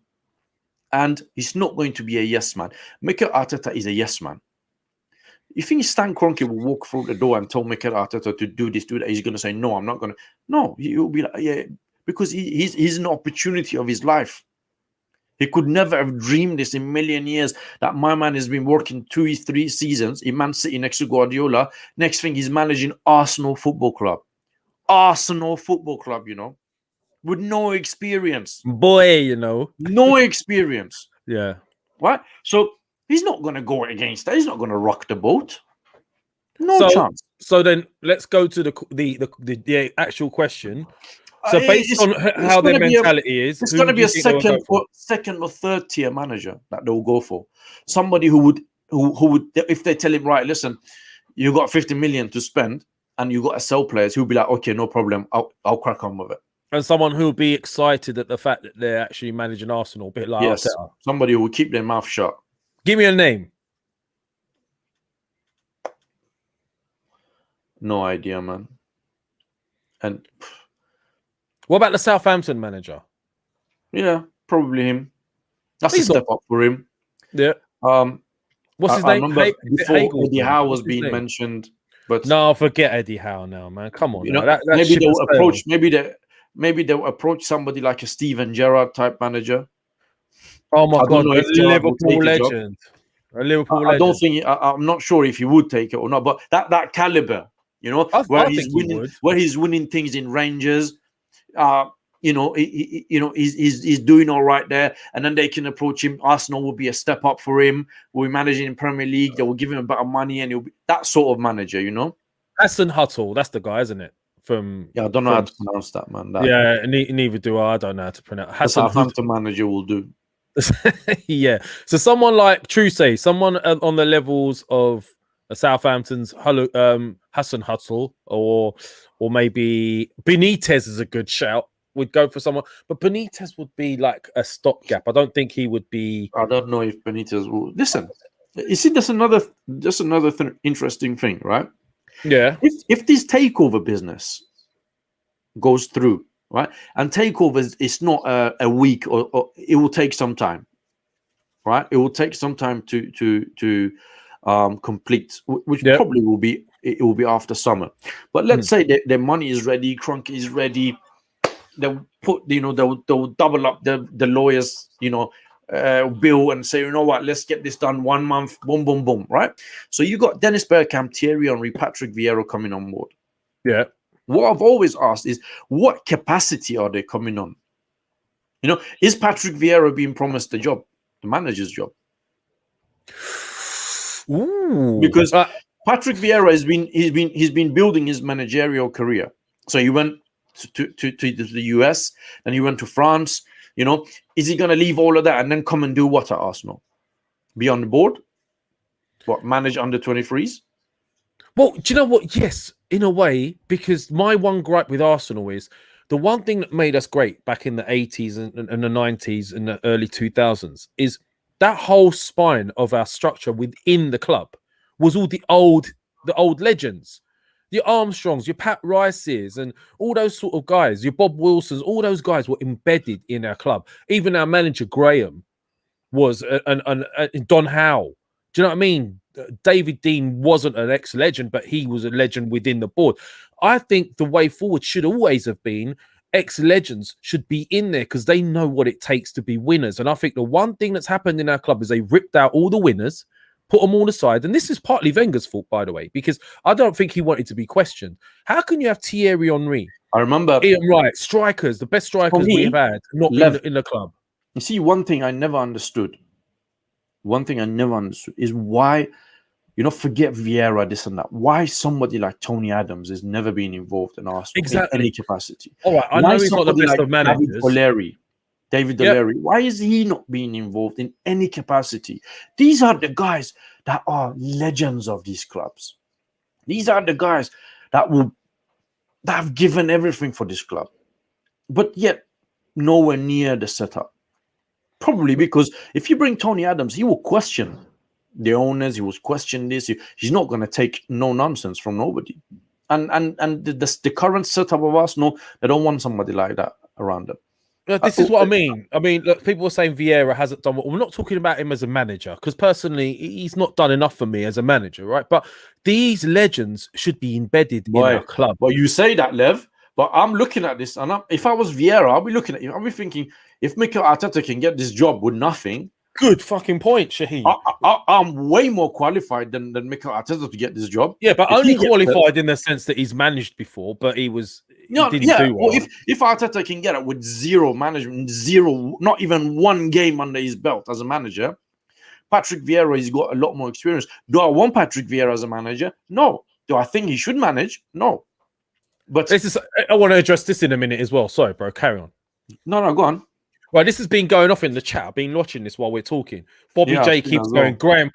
E: and he's not going to be a yes man. Mikel Arteta is a yes man. You think Stan Kroenke will walk through the door and tell Mikel Arteta to do this, do that? He's going to say, no, I'm not going to. No, he will be like, yeah, because he's an opportunity of his life. He could never have dreamed this in a million years that my man has been working 2-3 seasons in Man City next to Guardiola. Next thing, he's managing Arsenal Football Club. Arsenal Football Club, with no experience.
D: Boy,
E: No experience.
D: Yeah.
E: Right? So he's not going to go against that. He's not going to rock the boat. No chance.
D: So then let's go to the actual question. So based on how their mentality is,
E: it's going to be a second or third tier manager that they'll go for. Somebody who would, if they tell him, right, listen, you got 50 million to spend and you got to sell players, he'll be like, okay, no problem, I'll crack on with it.
D: And someone who'll be excited at the fact that they're actually managing Arsenal, a bit like Arteta.
E: Somebody who will keep their mouth shut.
D: Give me a name.
E: No idea, man. And
D: what about the Southampton manager?
E: Yeah, probably him. That's a step up for him.
D: Yeah. What's his name?
E: Before Eddie Howe was being mentioned, but
D: no, forget Eddie Howe now, man. Come on,
E: maybe they'll approach. Maybe they'll approach somebody like a Steven Gerrard type manager.
D: Oh my God, a Liverpool legend. A Liverpool legend.
E: I don't think. I'm not sure if he would take it or not. But that caliber, where he's winning things in Rangers. He's doing all right there, and then they can approach him. Arsenal will be a step up for him. We'll be managing in Premier League. They will give him a bit of money, and he'll be that sort of manager,
D: Hassan Huttle, that's the guy, isn't it?
E: I don't know how to pronounce that, man.
D: Neither do I. I don't know how to pronounce.
E: Hassan Huttle manager will do.
D: Yeah. So someone like troopz, someone on the levels of Southampton's Hassan Huttle, or maybe Benitez is a good shout. Would go for someone, but Benitez would be like a stopgap. I don't think he would be.
E: I don't know if Benitez will listen. You see, that's another interesting thing, right?
D: Yeah.
E: If this takeover business goes through, right, and takeover is not a week, or it will take some time, right? It will take some time to complete, which probably will be after summer. But let's say their money is ready, Kroenke is ready. They'll put, they'll double up the lawyers, bill and say, what, let's get this done 1 month, boom, boom, boom, right? So you got Dennis Bergkamp, Thierry Henry, Patrick Vieira coming on board.
D: Yeah.
E: What I've always asked is, what capacity are they coming on? Is Patrick Vieira being promised the job, the manager's job?
D: Ooh.
E: Because Patrick Vieira he's been building his managerial career. So he went to the US, and he went to France. Is he going to leave all of that and then come and do what at Arsenal? Be on the board? What, manage under 23s?
D: Well, do you know what? Yes, in a way, because my one gripe with Arsenal is the one thing that made us great back in the 80s and the 90s and the early 2000s is that whole spine of our structure within the club was all the old legends. your Armstrongs, your Pat Rices, and all those sort of guys, your Bob Wilsons, all those guys were embedded in our club. Even our manager Graham was Don Howe. Do you know what I mean? David Dean wasn't an ex-legend, but he was a legend within the board. I think the way forward should always have been ex-legends should be in there because they know what it takes to be winners. And I think the one thing that's happened in our club is they ripped out all the winners, put them all aside. And this is partly Wenger's fault, by the way, because I don't think he wanted to be questioned. How can you have Thierry Henry?
E: I remember
D: Ian Wright, strikers, the best strikers we've had, not in the club.
E: You see, one thing I never understood is why, forget Vieira, this and that. Why somebody like Tony Adams has never been involved in Arsenal in any capacity?
D: All right, I know he's not the best of managers.
E: David O'Leary, why is he not being involved in any capacity? These are the guys that are legends of these clubs. These are the guys that have given everything for this club, but yet nowhere near the setup. Probably because if you bring Tony Adams, he will question the owners. He will question this. He's not going to take no nonsense from nobody. And the current setup of Arsenal, they don't want somebody like that around them.
D: This is what I mean. I mean, look, people are saying Vieira hasn't done what. We're not talking about him as a manager because personally, he's not done enough for me as a manager, right? But these legends should be embedded in our club.
E: Well, you say that, Lev, but I'm looking at this, and if I was Vieira, I'll be looking at you. I'll be thinking, if Mikel Arteta can get this job with nothing,
D: good fucking point, Shaheen.
E: I'm way more qualified than Mikel Arteta to get this job.
D: Yeah, but only qualified in the sense that he's managed before, but he didn't do well.
E: Well, if Arteta can get it with zero management, not even one game under his belt as a manager, Patrick Vieira, he's got a lot more experience. Do I want Patrick Vieira as a manager? No. Do I think he should manage? No. But
D: I want to address this in a minute as well. Sorry, bro. Carry on.
E: No, go on.
D: Right, this has been going off in the chat. I've been watching this while we're talking. Bobby J keeps going, Graham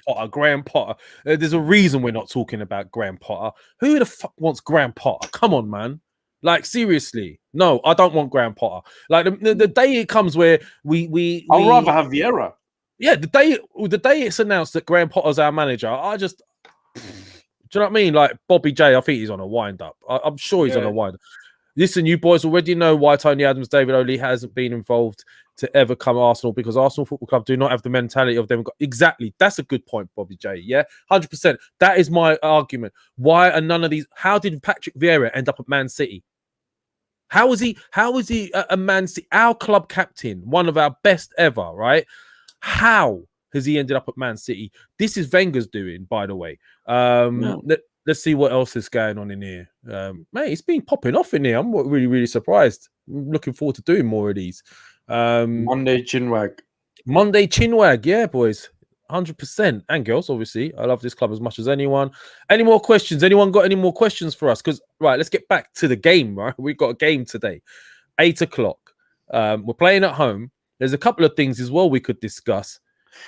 D: Potter. There's a reason we're not talking about Graham Potter. Who the fuck wants Graham Potter? Come on, man. Like, seriously. No, I don't want Graham Potter. Like, the day it comes where
E: I'd rather have Vieira.
D: Yeah, the day it's announced that Graham Potter's our manager, I just... Do you know what I mean? Like, Bobby J, I think he's on a wind-up. I'm sure he's on a wind-up. Listen, you boys already know why Tony Adams, David O'Leary hasn't been involved to ever come Arsenal, because Arsenal Football Club do not have the mentality of them. Exactly. That's a good point, Bobby J. Yeah, 100%. That is my argument. Why are none of these? How did Patrick Vieira end up at Man City? How is he a Man City, our club captain, one of our best ever, right? How has he ended up at Man City? This is Wenger's doing, by the way. Let's see what else is going on in here. Mate, it's been popping off in here. I'm really, really surprised. I'm looking forward to doing more of these.
E: Monday Chinwag,
D: yeah, boys. 100%. And girls, obviously. I love this club as much as anyone. Any more questions? Anyone got any more questions for us? Because, right, let's get back to the game, right? We've got a game today. 8 o'clock. We're playing at home. There's a couple of things as well we could discuss.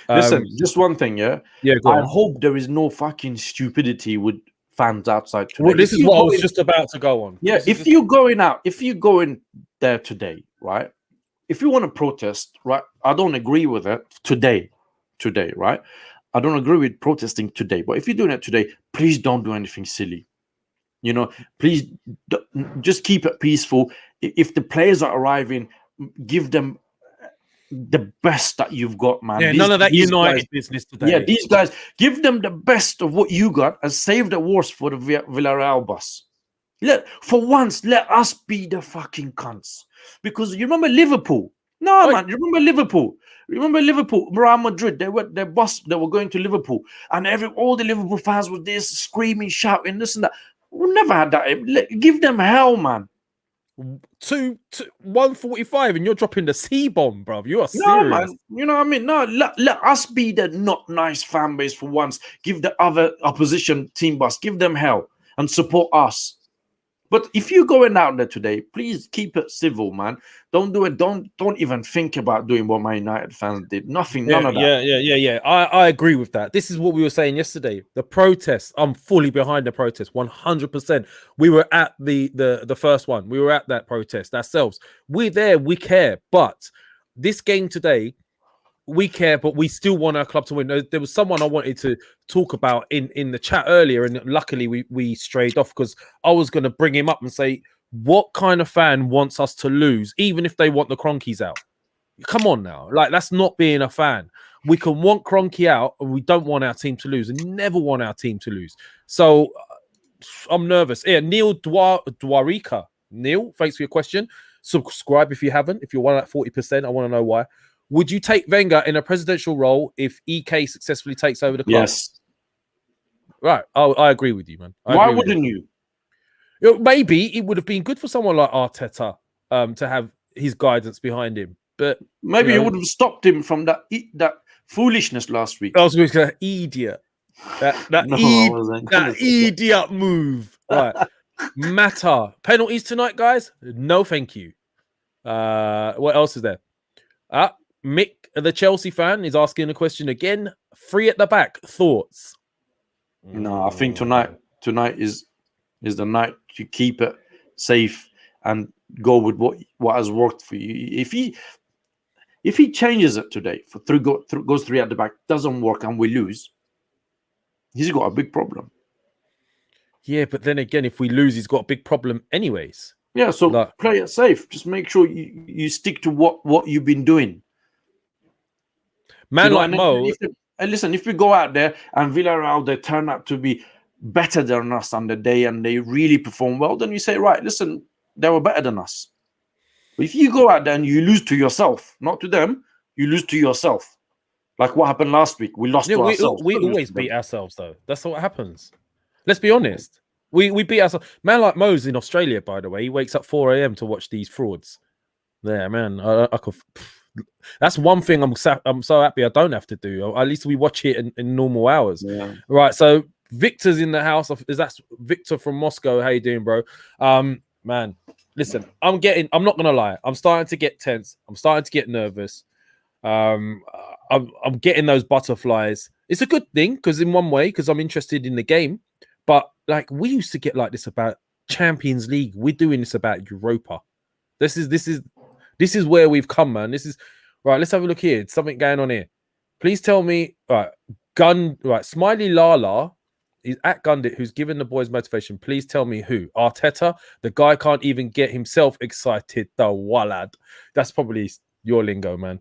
E: Listen, just one thing, yeah?
D: Go on.
E: I hope there is no fucking stupidity with fans outside today.
D: Well, this is what I was just about to go on.
E: Yeah, if you're going there today, right? If you want to protest, right? I don't agree with it today, right? I don't agree with protesting today. But if you're doing it today, please don't do anything silly. Please just keep it peaceful. If the players are arriving, give them the best that you've got, man.
D: Yeah, none of that United business today.
E: Yeah, these guys, give them the best of what you got and save the worst for the Villarreal bus. For once, let us be the fucking cunts. Because you remember Liverpool? No, man, you remember Liverpool? Remember Liverpool, Real Madrid? They were going to Liverpool, and all the Liverpool fans were there screaming, shouting, this and that. We never had that. Give them hell, man.
D: 145 and you're dropping the C-bomb, bro. You are serious.
E: No, man. You know what I mean? No, let us be the not nice fan base for once. Give the other opposition team bus, give them hell and support us. But if you're going out there today, please keep it civil, man. Don't do it. Don't even think about doing what my United fans did. Nothing, none of that.
D: Yeah. I agree with that. This is what we were saying yesterday. The protest, I'm fully behind the protest, 100%. We were at the first one. We were at that protest ourselves. We're there, we care. But this game today, we care, but we still want our club to win. There was someone I wanted to talk about in the chat earlier, and luckily we strayed off because I was going to bring him up and say, what kind of fan wants us to lose, even if they want the Cronkies out? Come on now. Like, that's not being a fan. We can want Cronky out, and we don't want our team to lose, and never want our team to lose. So I'm nervous. Yeah, Neil Dwarika. Neil, thanks for your question. Subscribe if you haven't. If you're one at 40%, I want to know why. Would you take Wenger in a presidential role if EK successfully takes over the club?
E: Yes.
D: Right. I agree with you, man.
E: Why wouldn't you?
D: Maybe it would have been good for someone like Arteta to have his guidance behind him. But
E: maybe it would have stopped him from that foolishness last week.
D: I was going to say, idiot. That idiot move. Right. Mata. Penalties tonight, guys? No, thank you. What else is there? Mick, the Chelsea fan, is asking a question again. Free at the back. Thoughts?
E: No, I think tonight is the night to keep it safe and go with what has worked for you. If he changes it today for goes three at the back, doesn't work, and we lose, he's got a big problem. Yeah,
D: but then again, if we lose, he's got a big problem anyways.
E: Yeah, so play it safe. Just make sure you stick to what you've been doing.
D: Man, like Mo.
E: Listen, if we go out there and Villarreal, they turn out to be better than us on the day and they really perform well, then you say, right, listen, they were better than us. But if you go out there and you lose to yourself, not to them, you lose to yourself. Like what happened last week. We lost to ourselves.
D: We always beat ourselves, though. That's what happens. Let's be honest. We beat ourselves. Man like Mo's in Australia, by the way. He wakes up 4 a.m. to watch these frauds. There, man. I could... That's one thing I'm so happy I don't have to do. At least we watch it in normal hours. Yeah. Right, so Victor's in the house. That's Victor from Moscow. How you doing, bro? Man, listen, I'm not gonna lie, I'm starting to get tense. I'm starting to get nervous. I'm getting those butterflies. It's a good thing because in one way, because I'm interested in the game. But like, we used to get like this about Champions League. We're doing this about Europa. This is where we've come, man. This is right. Let's have a look here. It's something going on here. Please tell me. Right, Smiley Lala is at Gundit, who's given the boys motivation. Please tell me who. Arteta. The guy can't even get himself excited. The walad. That's probably your lingo, man.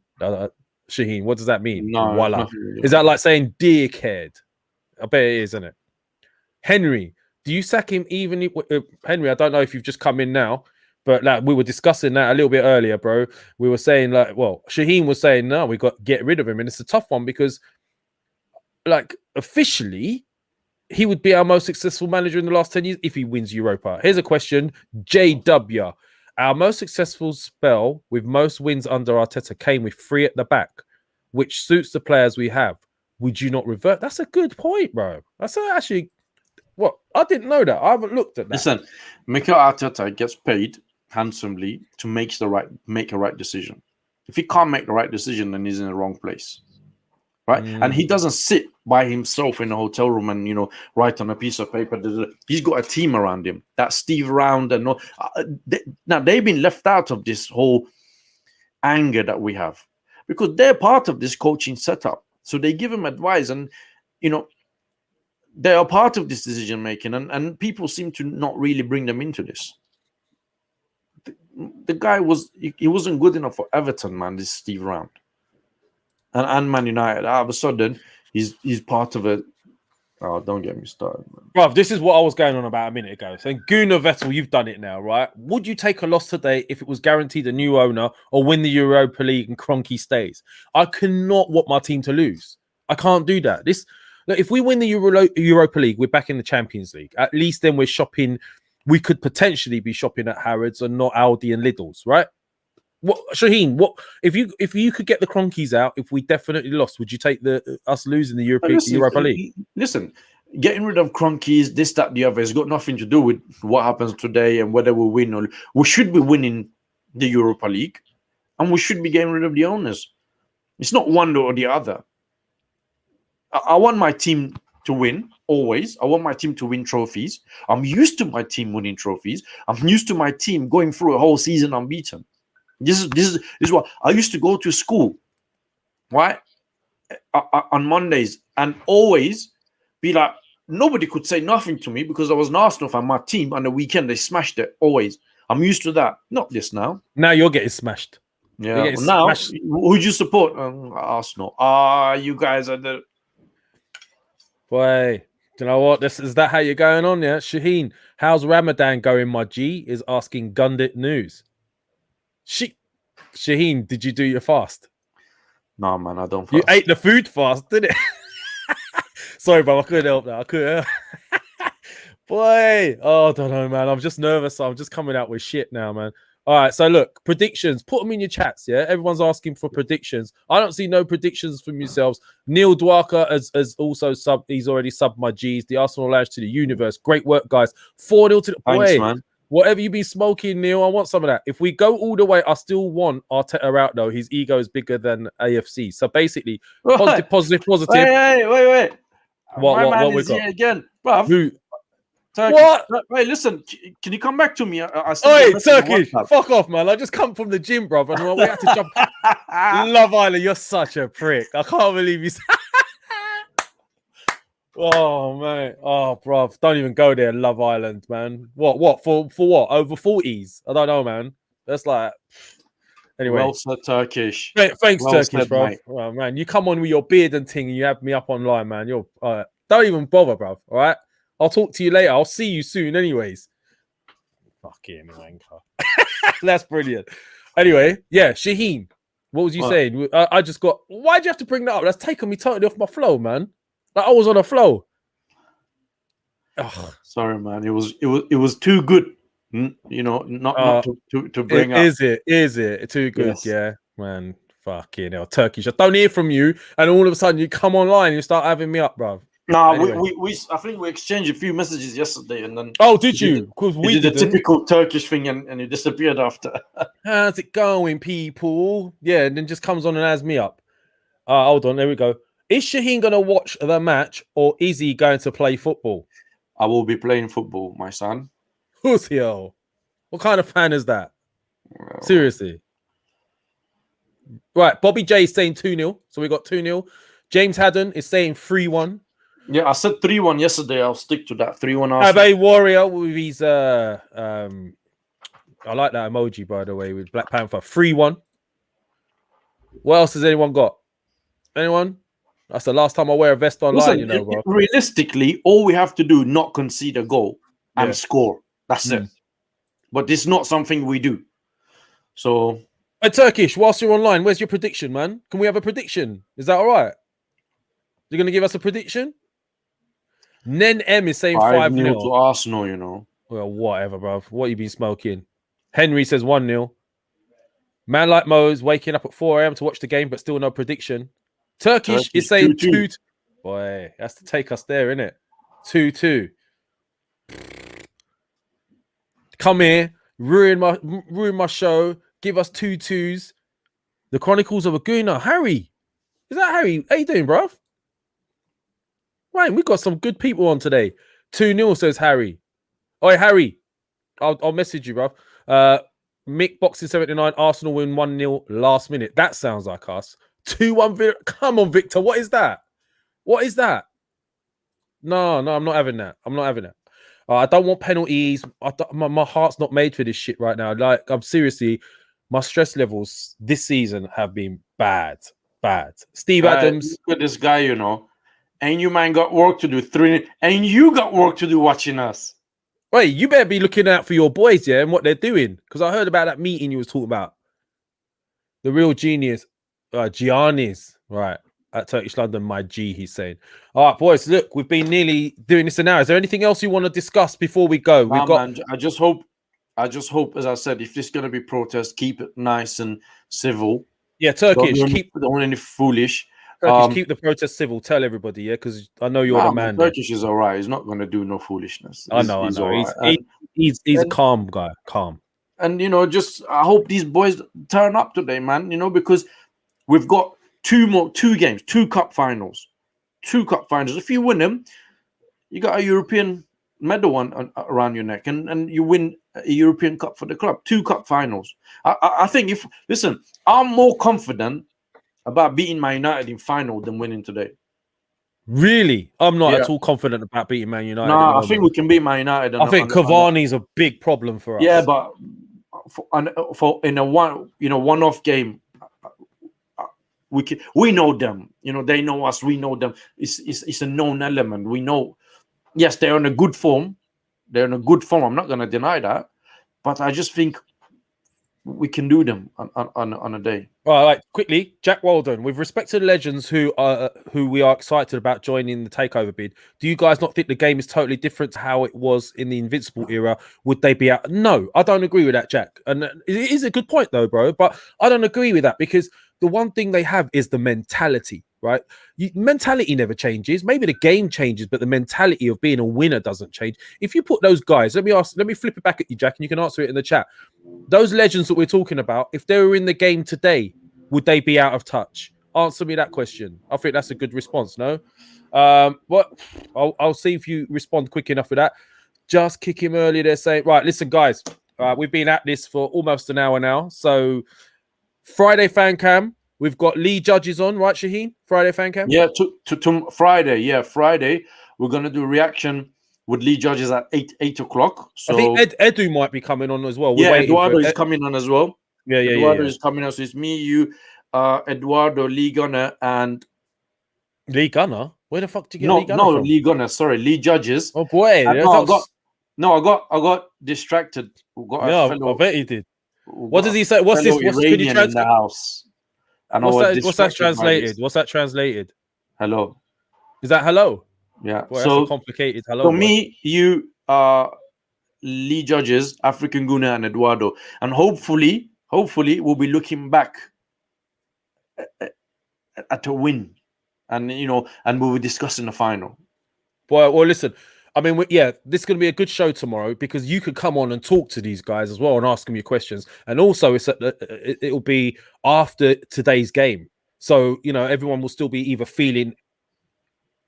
D: Shaheen, what does that mean?
E: No,
D: walad. Is that like saying dickhead? I bet it is, isn't it? Henry, do you sack him even if Henry? I don't know if you've just come in now. But like, we were discussing that a little bit earlier, bro. We were saying like, well, Shaheen was saying, no, we got to get rid of him. And it's a tough one because like officially he would be our most successful manager in the last 10 years if he wins Europa. Here's a question. JW, our most successful spell with most wins under Arteta came with 3 at the back, which suits the players we have. Would you not revert? That's a good point, bro. That's actually what I didn't know that. I haven't looked at that.
E: Listen, Mikel Arteta gets paid handsomely to make a right decision. If he can't make the right decision, then he's in the wrong place, right? And he doesn't sit by himself in a hotel room and write on a piece of paper. He's got a team around him. That's Steve Round and all. Now they've been left out of this whole anger that we have because they're part of this coaching setup. So they give him advice, and they are part of this decision making, and people seem to not really bring them into this. The guy wasn't good enough for Everton, man. This Steve Round and Man United. All of a sudden, he's part of it. Oh, don't get me started, man.
D: Bruv, this is what I was going on about a minute ago. So, Gunnar Vettel, you've done it now, right? Would you take a loss today if it was guaranteed a new owner or win the Europa League and Kroenke stays? I cannot want my team to lose. I can't do that. Look, if we win the Europa League, we're back in the Champions League. At least then we're shopping. We could potentially be shopping at Harrods and not Aldi and Lidl's, right? What, Shaheen? What if you could get the Cronkies out? If we definitely lost, would you take us losing the Europa League?
E: Listen, getting rid of Cronkies, this, that, the other, has got nothing to do with what happens today and whether we win or we should be winning the Europa League, and we should be getting rid of the owners. It's not one or the other. I want my team to win always. I want my team to win trophies. I'm used to my team winning trophies. I'm used to my team going through a whole season unbeaten. This is what I used to go to school right, on Mondays, and always be like, nobody could say nothing to me because I was an Arsenal fan. My team on the weekend, they smashed it always. I'm used to that. Not this now.
D: Now you're getting smashed.
E: Yeah.
D: Getting
E: Now,
D: smashed.
E: who'd you support? Arsenal. You guys are the...
D: Boy, do you know what? Is that how you're going on? Yeah, Shaheen, how's Ramadan going? My G is asking Gundit News. Shaheen, did you do your fast?
E: No, man, I don't fast.
D: You ate the food fast, didn't it? Sorry, bro, I couldn't help that. I couldn't. Boy, I don't know, man. I'm just nervous. I'm just coming out with shit now, man. All right, so look, predictions. Put them in your chats, yeah? Everyone's asking for predictions. I don't see no predictions from yourselves. Neil Dwarker has also subbed. He's already subbed my G's. The Arsenal Lounge to the universe. Great work, guys. 4-0 to the...
E: Thanks, man.
D: Whatever you be smoking, Neil, I want some of that. If we go all the way, I still want Arteta out, though. His ego is bigger than AFC. So basically, positive.
E: Wait.
D: What we got?
E: Again, bruv.
D: Who?
E: Turkish.
D: What?
E: Wait, listen. Can you come back to me?
D: Oi, Turkish. Fuck off, man. I just come from the gym, bro. And we had to jump. Love Island, you're such a prick. I can't believe you. Oh, man. Oh, bro. Don't even go there, Love Island, man. What? For what? Over 40s? I don't know, man. That's like... Anyway.
E: Well said, Turkish.
D: Thanks,
E: well
D: Turkish,
E: said,
D: bro.
E: mate.
D: Oh, man, you come on with your beard and thing and you have me up online, man. You're... don't even bother, bro. All right? I'll talk to you later. I'll see you soon anyways. Fucking wanker. That's brilliant. Anyway, yeah, Shaheen. What was you saying? I just got... Why'd you have to bring that up? That's taking me totally off my flow, man. Like I was on a flow. Ugh.
E: Sorry, man. It was too good. You know, not to bring up.
D: Is it too good? Yes. Yeah, man. Fucking hell, Turkish. I don't hear from you, and all of a sudden you come online and you start having me up, bro.
E: No,
D: anyway.
E: I think we exchanged a few messages yesterday, and then
D: did you? Because we
E: did the typical Turkish thing, and you disappeared after.
D: How's it going, people? Yeah, and then just comes on and has me up. Hold on, there we go. Is Shaheen gonna watch the match, or is he going to play football?
E: I will be playing football, my son.
D: Who's yo? What kind of fan is that? Well, seriously. Right, Bobby J is saying 2-0. So we got 2-0. James Haddon is saying 3-1.
E: Yeah, I said 3-1 yesterday. I'll stick to that. 3-1.
D: Abe Warrior with his I like that emoji, by the way, with Black Panther. 3-1. What else has anyone got? Anyone? That's the last time I wear a vest online.
E: Listen, bro. Realistically, all we have to do not concede a goal and score. That's it. But it's not something we do. So,
D: hey, Turkish, whilst you're online, where's your prediction, man? Can we have a prediction? Is that all right? You're going to give us a prediction? Nen M is saying 5-0
E: to Arsenal, you know.
D: Well, whatever, bro. What you been smoking? Henry says 1-0. Man like Mo's waking up at 4 a.m. to watch the game, but still no prediction. Turkish is saying 2-2. Boy, that's to take us there, isn't it? 2-2. Come here, ruin my show. Give us 2-2s. The Chronicles of a Gooner. Harry, is that Harry? How you doing, bruv? Right, we got some good people on today. 2-0 says Harry. Oi, Harry, I'll message you, bruv. Mick Boxing 79. Arsenal win 1-0 last minute. That sounds like us. 2-1. Come on, Victor. What is that? What is that? No, I'm not having that. I'm not having that. I don't want penalties. My heart's not made for this shit right now. Like, I'm seriously, my stress levels this season have been bad. Steve Adams.
E: Look at this guy, you know. And you, man, got work to do. And you got work to do watching us.
D: Wait, you better be looking out for your boys, yeah, and what they're doing. Because I heard about that meeting you was talking about. The real genius, Giannis, right, at Turkish London, my G, he's saying. All right, boys, look, we've been nearly doing this an hour. Is there anything else you want to discuss before we go?
E: Man, I just hope, as I said, if there's going to be protest, keep it nice and civil.
D: Yeah, Turkish,
E: don't any foolish.
D: Turkish, keep the protest civil. Tell everybody, yeah, because I know you're the man.
E: Turkish is all right. He's not going to do no foolishness.
D: I know. He's a calm guy, calm.
E: And, you know, just I hope these boys turn up today, man, you know, because we've got two games, 2 cup finals. If you win them, you got a European medal around your neck, and you win a European Cup for the club. 2 cup finals. I think listen, I'm more confident about beating Man United in final than winning today.
D: Really? I'm not at all confident about beating Man United.
E: No, I think we can beat Man United.
D: I think Cavani's a big problem for us.
E: Yeah, but for in a one-off game, we know them. They know us. We know them. It's a known element. We know. Yes, they're on a good form. I'm not going to deny that, but I just think we can do them on a day.
D: All right, quickly, Jack Walden. With respect to the legends who we are excited about joining the takeover bid, do you guys not think the game is totally different to how it was in the Invincible era? Would they be out? No, I don't agree with that, Jack. And it is a good point, though, bro. But I don't agree with that because the one thing they have is the mentality, right? Mentality never changes. Maybe the game changes, but the mentality of being a winner doesn't change. If you put those guys, let me flip it back at you, Jack, and you can answer it in the chat. Those legends that we're talking about, if they were in the game today, would they be out of touch? Answer me that question. I think that's a good response, no? What? I'll see if you respond quick enough with that. Just kick him early. They're saying, right, listen, guys, we've been at this for almost an hour now. So Friday fan cam, we've got Lee Judges on, right, Shaheen? Friday fan cam?
E: Yeah, to Friday. Yeah, Friday. We're going to do a reaction with Lee Judges at 8 o'clock. So
D: I think Edu might be coming on as well.
E: Yeah, Eduardo is coming on as well.
D: Yeah.
E: Eduardo is coming on. So it's me, you, Eduardo, Lee Gunner, and
D: Lee Gunner. Where the fuck did you get Lee Gunner from?
E: Lee Gunner. Sorry, Lee Judges.
D: Oh boy,
E: I got distracted.
D: I bet he did. What does he say? What's this? What's
E: can you translate? In the house.
D: What's that translated? What's that translated?
E: Hello.
D: Is that hello?
E: Yeah.
D: Boy, so that's a complicated hello.
E: For me, you, Lee Judges, African Guna, and Eduardo, and hopefully, we'll be looking back at a win, and and we'll be discussing the final.
D: Boy, well, listen. I mean, this is going to be a good show tomorrow because you could come on and talk to these guys as well and ask them your questions. And also, it'll be after today's game, so everyone will still be either feeling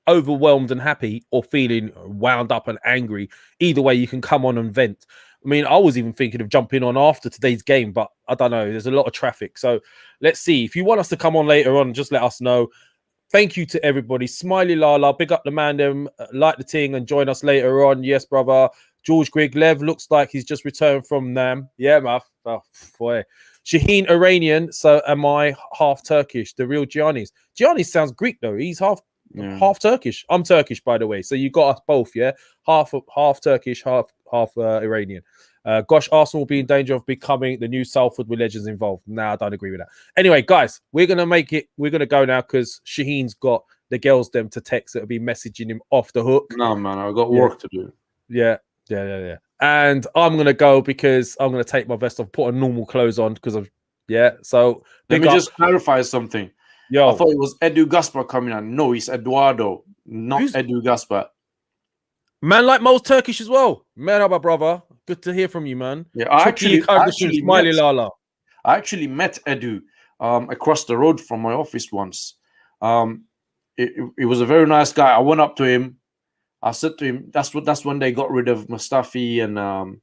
D: overwhelmed and happy or feeling wound up and angry. Either way, you can come on and vent. I mean, I was even thinking of jumping on after today's game, but I don't know. There's a lot of traffic, so let's see. If you want us to come on later on, just let us know. Thank you to everybody. Smiley Lala, big up the man, them, like the ting, and join us later on. Yes, brother. George Grigg, Lev looks like he's just returned from Nam. Yeah, man. Oh, boy. Shaheen Iranian, so am I half Turkish? The real Giannis. Giannis sounds Greek, though. He's half Turkish. I'm Turkish, by the way. So you got us both, yeah? Half Turkish, half Iranian. Gosh, Arsenal will be in danger of becoming the new Salford with legends involved. Nah, I don't agree with that. Anyway, guys, we're going to make it. We're going to go now because Shaheen's got the girls them to text that'll be messaging him off the hook.
E: No, man, I've got work to do.
D: Yeah. And I'm going to go because I'm going to take my vest off, put on normal clothes on because of, So
E: let me just clarify something.
D: Yo.
E: I thought it was Edu Gaspar coming on. No, it's Eduardo, not Edu Gaspar.
D: Man, like most Turkish as well. Merhaba, brother. Good to hear from you, man.
E: Yeah, I actually met Edu across the road from my office once. He was a very nice guy. I went up to him. I said to him, that's when they got rid of Mustafi and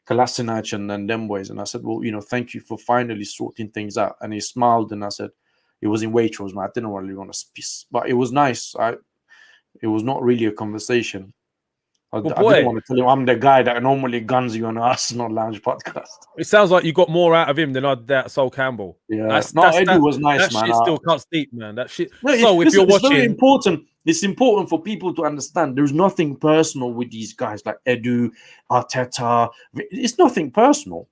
E: Kolasinac and them boys. And I said, well, thank you for finally sorting things out. And he smiled and I said, it was in Waitrose, man. I didn't really want to speak, but it was nice. It was not really a conversation. I didn't want to tell him I'm the guy that normally guns you on an Arsenal Lounge podcast.
D: It sounds like you got more out of him than I did out of Sol Campbell.
E: Yeah, Edu was nice,
D: man. That shit still cuts deep, man. That shit.
E: No,
D: so if you're watching,
E: it's very important. It's important for people to understand. There's nothing personal with these guys like Edu, Arteta. It's nothing personal.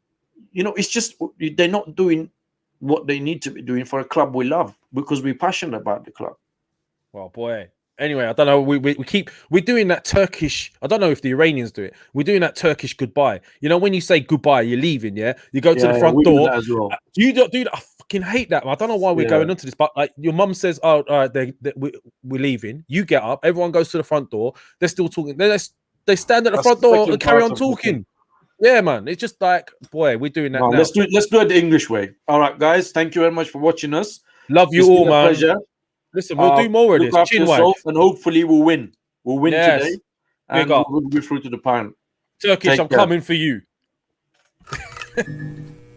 E: It's just they're not doing what they need to be doing for a club we love because we're passionate about the club.
D: Well, boy. Anyway, I don't know. We're doing that Turkish. I don't know if the Iranians do it. We're doing that Turkish goodbye. When you say goodbye, you're leaving. Yeah, you go to the front door.
E: As well.
D: You don't do that. I fucking hate that. I don't know why we're going into this, but like your mum says, "Oh, all right, we're leaving." You get up. Everyone goes to the front door. They're still talking. They stand at the front door and carry on talking. Yeah, man. It's just like, boy, we're doing that now.
E: Let's do it the English way. All right, guys. Thank you very much for watching us.
D: Love you all, man.
E: Pleasure.
D: Listen, we'll do more of this.
E: After yourself, and hopefully we'll win. We'll win today. And we'll be through to the final.
D: Turkish, I'm coming for you.